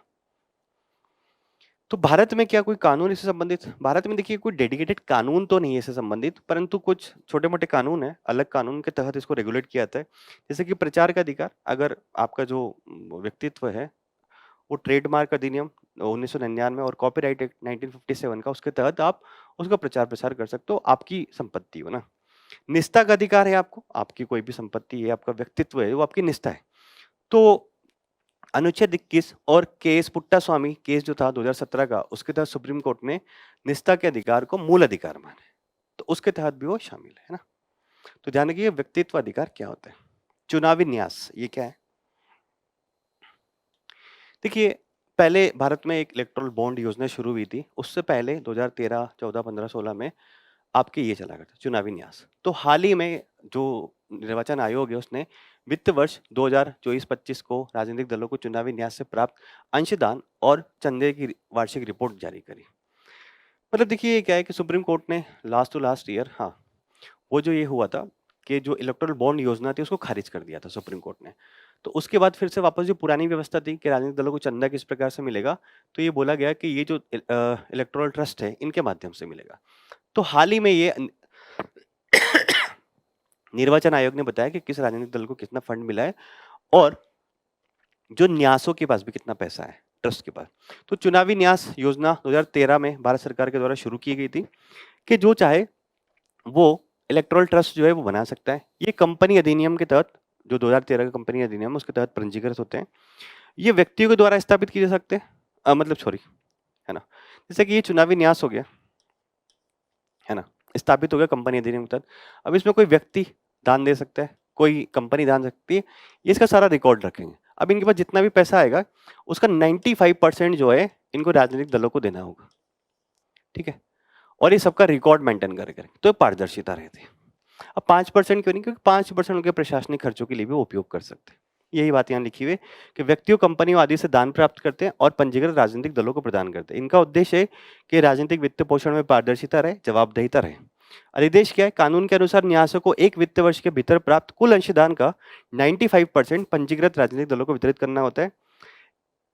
Speaker 1: तो भारत में क्या कोई कानून इससे संबंधित? भारत में देखिए कोई डेडिकेटेड कानून तो नहीं है इससे संबंधित, परंतु कुछ छोटे-मोटे कानून हैं, अलग कानून के तहत इसको रेगुलेट किया जाता है। जैसे कि प्रचार का अधिकार, अगर आपका जो व्यक्तित्व है, वो ट्रेडमार्क अधिनियम 1999 और कॉपीराइट एक्ट 1957 का, उसके तहत आप उसका प्रचार-प्रसार कर सकते हो, आपकी संपत्ति हो ना। निष्ठा का अधिकार है आपको, आपकी कोई भी संपत्ति है, आपका व्यक्तित्व है, वो आपकी निष्ठा है। तो अनुच्छेद 21 और केएस पुट्टास्वामी केस जो था 2017 का, उसके तहत सुप्रीम कोर्ट ने निष्ठा के अधिकार को मूल अधिकार माने, तो उसके तहत भी वो शामिल है ना। तो ध्यान रखिए व्यक्तित्व अधिकार क्या होते हैं। चुनावी न्यास ये क्या है? देखिए पहले भारत में एक इलेक्टोरल बॉन्ड योजना शुरू हुई थी, उससे पहले 2013, 14, 15, 16 में आपके ये चला करता चुनावी न्यास। तो हाल ही में जो निर्वाचन आयोग है उसने वित्त वर्ष 2024-25 को राजनीतिक दलों को चुनावी न्यास से प्राप्त अंशदान और चंदे की वार्षिक रिपोर्ट जारी करी। मतलब देखिए क्या है कि सुप्रीम कोर्ट ने लास्ट टू लास्ट ईयर, हाँ, वो जो ये हुआ था कि जो इलेक्टोरल बॉन्ड योजना थी उसको खारिज कर दिया था सुप्रीम कोर्ट ने। तो उसके बाद फिर से वापस जो पुरानी व्यवस्था थी कि राजनीतिक दलों को चंदा किस प्रकार से मिलेगा, तो ये बोला गया कि ये जो इलेक्टोरल ट्रस्ट है इनके माध्यम से मिलेगा। तो हाल ही में ये निर्वाचन आयोग ने बताया कि किस राजनीतिक दल को कितना फंड मिला है और जो न्यासों के पास भी कितना पैसा है ट्रस्ट के पास। तो चुनावी न्यास योजना 2013 में भारत सरकार के द्वारा शुरू की गई थी कि जो चाहे वो इलेक्टोरल ट्रस्ट जो है वो बना सकता है। ये कंपनी अधिनियम के तहत, जो 2013 का कंपनी अधिनियम उसके तहत पंजीकृत होते हैं। ये व्यक्तियों के द्वारा स्थापित किए जा सकते हैं, मतलब सॉरी, है ना। जैसे कि ये चुनावी न्यास हो गया, है ना, स्थापित हो गया कंपनी अधिनियम के तहत। अब इसमें कोई व्यक्ति दान दे सकता है, कोई कंपनी दान सकती है, ये इसका सारा रिकॉर्ड रखेंगे। अब इनके पास जितना भी पैसा आएगा उसका 95% जो है इनको राजनीतिक दलों को देना होगा, ठीक है। और ये सबका रिकॉर्ड मेंटेन करेंगे, तो पारदर्शिता रहती है। अब 5% क्यों नहीं, क्योंकि 5% उनके प्रशासनिक खर्चों के लिए भी उपयोग कर सकते हैं। यही बात यहाँ लिखी हुई है कि व्यक्तियों, कंपनियों आदि से दान प्राप्त करते हैं और पंजीकृत राजनीतिक दलों को प्रदान करते हैं। इनका उद्देश्य है कि राजनीतिक वित्त पोषण में पारदर्शिता रहे, जवाबदेहिता रहे। अधिदेश क्या है? कानून के अनुसार न्यासों को एक वित्त वर्ष के भीतर प्राप्त कुल अंशदान का 95% पंजीकृत राजनीतिक दलों को वितरित करना होता है।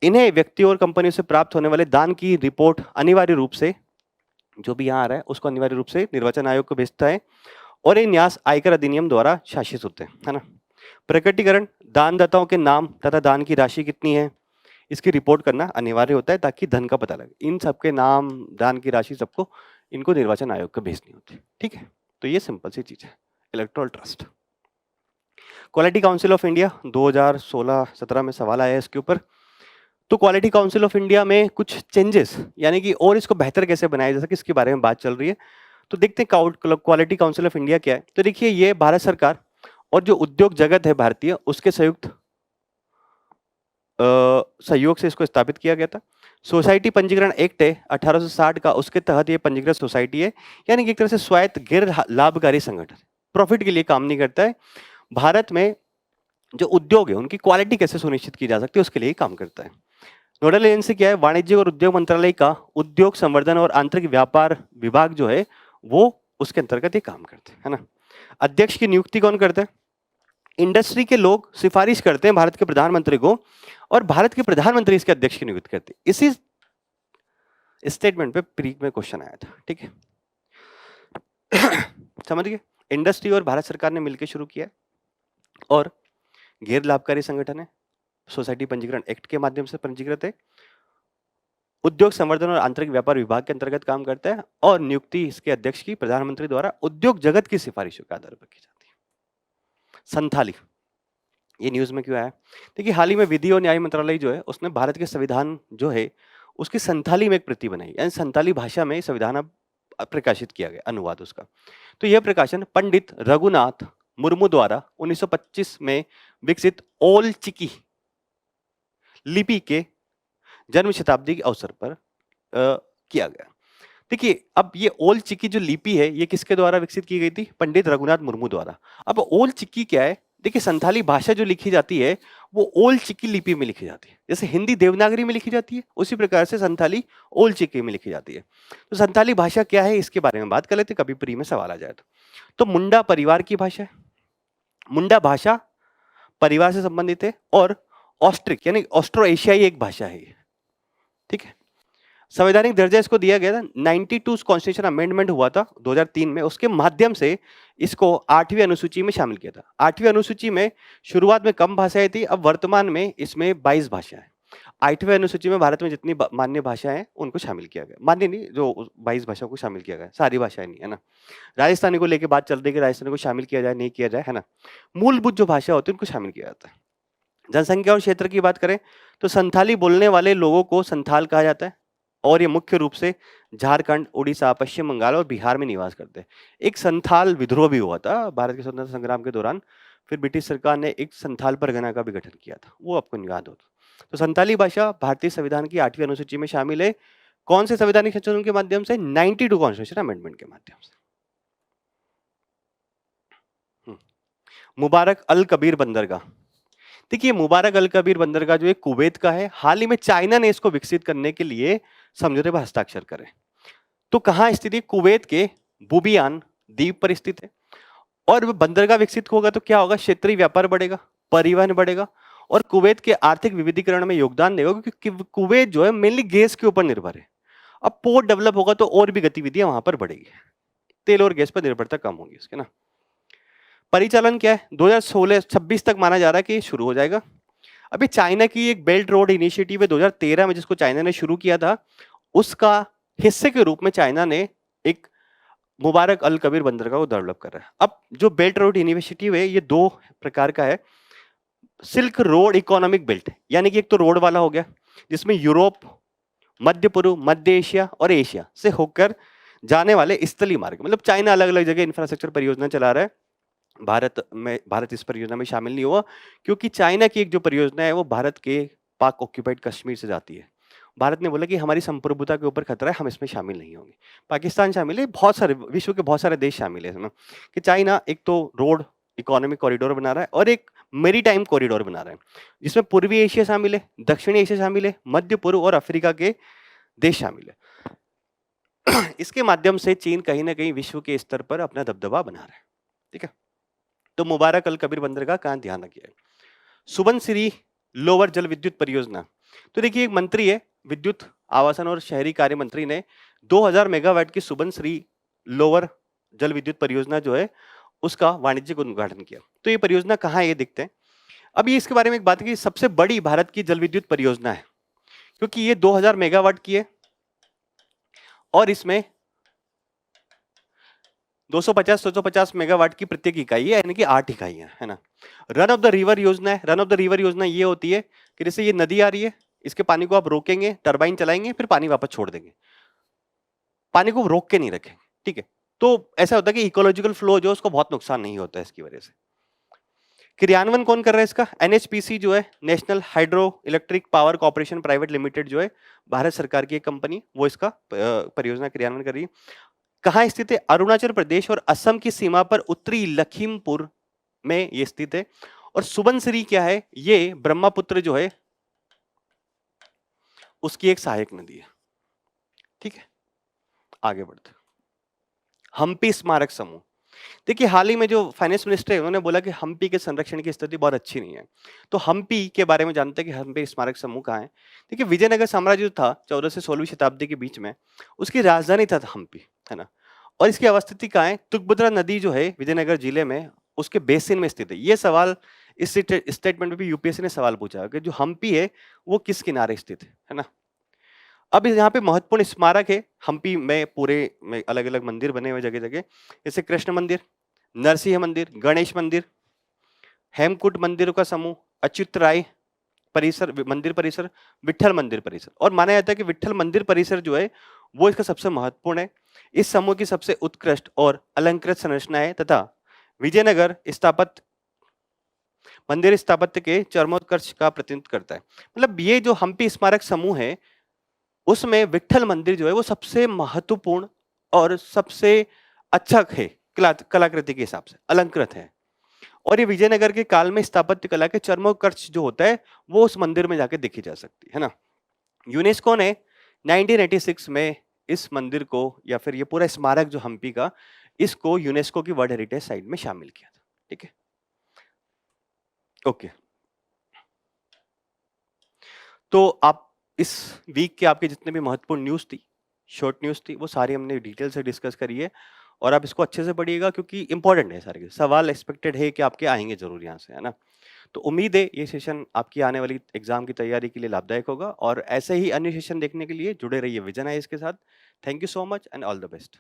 Speaker 1: इन्हें व्यक्तियों और कंपनियों से प्राप्त होने वाले दान की रिपोर्ट अनिवार्य रूप से, जो भी यहाँ आ रहा है उसको अनिवार्य रूप से निर्वाचन आयोग को भेजता है और ये न्यास आयकर अधिनियम द्वारा शासित होते हैं, है ना। प्रकटीकरण, दानदाताओं के नाम तथा दान की राशि कितनी है इसकी रिपोर्ट करना अनिवार्य होता है ताकि धन का पता लगे। इन सबके नाम, दान की राशि सबको इनको निर्वाचन आयोग को भेजनी होती है, ठीक है। तो ये सिंपल सी चीज है electoral trust. Quality council of India 2016-17 में सवाल आया है इसके ऊपर। तो क्वालिटी काउंसिल ऑफ इंडिया में कुछ चेंजेस, यानी कि और इसको बेहतर कैसे बनाया जा सके इसके बारे में बात चल रही है। तो देखते हैं क्वालिटी काउंसिल ऑफ इंडिया क्या है। तो देखिए ये भारत सरकार और जो उद्योग जगत है भारतीय, उसके संयुक्त सहयोग से इसको स्थापित किया गया था। सोसाइटी पंजीकरण एक्ट है 1860 का, उसके तहत ये पंजीकृत सोसाइटी है, यानी कि एक तरह से स्वायत्त गैर लाभकारी संगठन, प्रॉफिट के लिए काम नहीं करता है। भारत में जो उद्योग है उनकी क्वालिटी कैसे सुनिश्चित की जा सकती है उसके लिए काम करता है। नोडल एजेंसी क्या है? वाणिज्य और उद्योग मंत्रालय का उद्योग संवर्धन और आंतरिक व्यापार विभाग जो है वो उसके अंतर्गत ये काम करते हैं, है ना। अध्यक्ष की नियुक्ति कौन करता है? इंडस्ट्री के लोग सिफारिश करते हैं भारत के प्रधानमंत्री को और भारत के प्रधानमंत्री इसके अध्यक्ष की नियुक्ति करते हैं। इसी स्टेटमेंट पे प्री में क्वेश्चन आया था, ठीक है। समझ गए? इंडस्ट्री और भारत सरकार ने मिलकर शुरू किया और गैर लाभकारी संगठन है, सोसाइटी पंजीकरण एक्ट के माध्यम से पंजीकृत है, उद्योग संवर्धन और आंतरिक व्यापार विभाग के अंतर्गत काम करता है और नियुक्ति इसके अध्यक्ष की प्रधानमंत्री द्वारा उद्योग जगत की सिफारिशों के आधार पर की जाती है। संथाली, ये न्यूज में क्यों आया? देखिए हाल ही में विधि और न्याय मंत्रालय जो है उसने भारत के संविधान जो है उसकी संथाली में एक प्रति बनाई, यानी संथाली भाषा में संविधान अब प्रकाशित किया गया, अनुवाद उसका। तो यह प्रकाशन पंडित रघुनाथ मुर्मू द्वारा 1925 में विकसित ओल चिकी लिपि के जन्म शताब्दी के अवसर पर किया गया। देखिए अब ये ओल चिकी जो लिपि है ये किसके द्वारा विकसित की गई थी? पंडित रघुनाथ मुर्मू द्वारा। अब ओल चिकी क्या है? देखिए संथाली भाषा जो लिखी जाती है वो ओल चिकी लिपि में लिखी जाती है। जैसे हिंदी देवनागरी में लिखी जाती है उसी प्रकार से संथाली ओल चिकी में लिखी जाती है। तो संथाली भाषा क्या है इसके बारे में बात कर लेते, कभी प्री में सवाल आ जाए तो मुंडा परिवार की भाषा है। मुंडा भाषा परिवार से संबंधित है और ऑस्ट्रिक यानी ऑस्ट्रो एशियाई एक भाषा है, ठीक है। संवैधानिक दर्जा इसको दिया गया था, 92 कॉन्स्टिट्यूशन अमेंडमेंट हुआ था 2003 में, उसके माध्यम से इसको 8वीं अनुसूची में शामिल किया था। 8वीं अनुसूची में शुरुआत में कम भाषाएं थी, अब वर्तमान में इसमें 22 भाषाएं। 8वें अनुसूची में भारत में जितनी मान्य भाषाएं हैं उनको शामिल किया गया। मान्य नहीं, जो 22 भाषाओं को शामिल किया गया, सारी भाषाएं नहीं, है ना। राजस्थानी को लेके बात चल रही है कि राजस्थानी को शामिल किया जाए नहीं किया जाए, है ना। मूलभूत जो भाषा होती है उनको शामिल किया जाता है। जनसंख्या और क्षेत्र की बात करें तो संथाली बोलने वाले लोगों को संथाल कहा जाता है और ये मुख्य रूप से झारखंड, उड़ीसा, पश्चिम बंगाल और बिहार में निवास करते हैं। एक संथाल विद्रोह भी हुआ था भारत के स्वतंत्रता संग्राम के दौरान, फिर ब्रिटिश सरकार ने एक संथाल परगना का भी गठन किया था, वो आपको याद हो तो संथाली भाषा भारतीय संविधान की 8वीं अनुसूची में शामिल है। कौन से संवैधानिक संशोधन के माध्यम से? 92 कॉन्स्टिट्यूशन अमेंडमेंट के माध्यम से। मुबारक अल कबीर बंदरगाह, देखिए मुबारक अल कबीर बंदरगाह जो है कुवैत का है, हाल ही में चाइना ने इसको विकसित करने के लिए समझौते पर हस्ताक्षर करे। तो कहां स्थित है? कुवैत के बुबियान द्वीप पर स्थित है। और बंदरगाह विकसित होगा तो क्या होगा? क्षेत्रीय व्यापार बढ़ेगा, परिवहन बढ़ेगा और कुवैत के आर्थिक विविधीकरण में योगदान देगा, क्योंकि कुवैत जो है मेनली गैस के ऊपर निर्भर है। अब पोर्ट डेवलप होगा तो और भी गतिविधियां वहां पर बढ़ेगी, तेल और गैस पर निर्भरता कम होगी उसके ना। परिचालन क्या है? 2016-26 तक माना जा रहा है कि शुरू हो जाएगा। अभी चाइना की एक बेल्ट रोड इनिशिएटिव है 2013 में, जिसको चाइना ने शुरू किया था, उसका हिस्से के रूप में चाइना ने एक मुबारक अल कबीर बंदरगाह को डेवलप कर रहा है। अब जो बेल्ट रोड इनिशिएटिव है ये दो प्रकार का है। सिल्क रोड इकोनॉमिक बेल्ट, यानी कि एक तो रोड वाला हो गया जिसमें यूरोप, मध्य पूर्व, मध्य एशिया और एशिया से होकर जाने वाले स्थलीय मार्ग, मतलब चाइना अलग अलग जगह इंफ्रास्ट्रक्चर परियोजना चला रहा है। भारत इस परियोजना में शामिल नहीं हुआ, क्योंकि चाइना की एक जो परियोजना है वो भारत के पाक ऑक्यूपाइड कश्मीर से जाती है। भारत ने बोला कि हमारी संप्रभुता के ऊपर खतरा है, हम इसमें शामिल नहीं होंगे। पाकिस्तान शामिल है, बहुत सारे विश्व के बहुत सारे देश शामिल है इसमें। कि चाइना एक तो रोड इकोनॉमिक कॉरिडोर बना रहा है और एक मेरीटाइम कॉरिडोर बना रहा है, जिसमें पूर्वी एशिया शामिल है, दक्षिणी एशिया शामिल है, मध्य पूर्व और अफ्रीका के देश शामिल है। इसके माध्यम से चीन कहीं ना कहीं विश्व के स्तर पर अपना दबदबा बना रहा है। ठीक है, तो मुबारक अल कबीर बंदरगाह कहां ध्यान रखिए। सुबनसिरी लोअर जल विद्युत परियोजना, तो देखिए एक मंत्री है विद्युत आवासन और शहरी कार्य मंत्री ने 2000 मेगावाट की सुबनसिरी लोअर जल विद्युत परियोजना जो है उसका वाणिज्यिक उद्घाटन किया। तो ये परियोजना कहाँ है ये देखते हैं। अब ये इसके बारे में एक बात है कि सबसे बड़ी भारत की जल विद्युत परियोजना है, क्योंकि ये 2000 मेगावाट की है और इसमें 250 मेगावाट की प्रत्येक इकाई है, यानी कि 8 इकाइयां है ना। रन ऑफ द रिवर योजना है। रन ऑफ द रिवर योजना ये होती है कि जैसे ये नदी आ रही है, इसके पानी को आप रोकेंगे, टरबाइन चलाएंगे, फिर पानी वापस छोड़ देंगे, पानी को रोक के नहीं रखेंगे। ठीक है, तो ऐसा होता है कि इकोलॉजिकल फ्लो जो उसको बहुत नुकसान नहीं होता है इसकी वजह से। क्रियान्वयन कौन कर रहा है इसका? एनएचपीसी जो है, national hydro electric power corporation private limited जो है भारत सरकार की एक कंपनी, वो इसका परियोजना क्रियान्वयन कर रही है। कहाँ स्थित है? अरुणाचल प्रदेश और असम की सीमा पर उत्तरी लखीमपुर में ये स्थित है। और सुबनसिरी क्या है? ये ब्रह्मपुत्र जो है उसकी एक सहायक नदी है। ठीक है, आगे बढ़ते। हम्पी स्मारक समूह, देखिए हाल ही में जो फाइनेंस मिनिस्टर है उन्होंने बोला कि हम्पी के संरक्षण की स्थिति बहुत अच्छी नहीं है। तो हम्पी के बारे में जानते हैं कि हम्पी स्मारक समूह कहाँ है। देखिए विजयनगर साम्राज्य जो था 14 से 16वीं शताब्दी के बीच में, उसकी राजधानी था हम्पी, है ना। और इसकी अवस्थिति कहाँ है? तुंगभद्रा नदी जो है विजयनगर जिले में उसके बेसिन में स्थित है। ये सवाल इस स्टेटमेंट में भी यूपीएससी ने सवाल पूछा कि जो हम्पी है वो किस किनारे स्थित है ना। अब यहाँ पे महत्वपूर्ण स्मारक है हम्पी में, पूरे में अलग अलग मंदिर बने हुए जगह जगह, जैसे कृष्ण मंदिर, नरसिंह मंदिर, गणेश मंदिर, हेमकूट मंदिरों का समूह, अच्युत राय परिसर मंदिर परिसर, विट्ठल मंदिर परिसर। और माना जाता है कि विट्ठल मंदिर परिसर जो है वो इसका सबसे महत्वपूर्ण है। इस समूह की सबसे उत्कृष्ट और अलंकृत संरचना है तथा विजयनगर स्थापत्य मंदिर स्थापत्य के चरमोत्कर्ष का प्रतिनिधित्व करता है। मतलब ये जो हम्पी स्मारक समूह है उसमें विट्ठल मंदिर जो है वो सबसे महत्वपूर्ण और सबसे अच्छा है, कलाकृति के हिसाब से अलंकृत है। और ये विजयनगर के काल में स्थापत्य कला के चरमोत्कर्ष जो होता है वो उस मंदिर में जाके देखी जा सकती है ना। यूनेस्को ने 1986 में इस मंदिर को या फिर ये पूरा स्मारक जो हम्पी का, इसको यूनेस्को की वर्ल्ड हेरिटेज साइट में शामिल किया था। ठीक है, ओके। तो आप इस वीक के आपके जितने भी महत्वपूर्ण न्यूज थी, शॉर्ट न्यूज थी, वो सारी हमने डिटेल से डिस्कस करी है और आप इसको अच्छे से पढ़िएगा क्योंकि इंपॉर्टेंट है। सारे सवाल एक्सपेक्टेड है कि आपके आएंगे जरूर यहाँ से, है ना। तो उम्मीद है ये सेशन आपकी आने वाली एग्जाम की तैयारी के लिए लाभदायक होगा, और ऐसे ही अन्य सेशन देखने के लिए जुड़े रहिए विजन आईएएस के साथ। Thank you so much and all the best.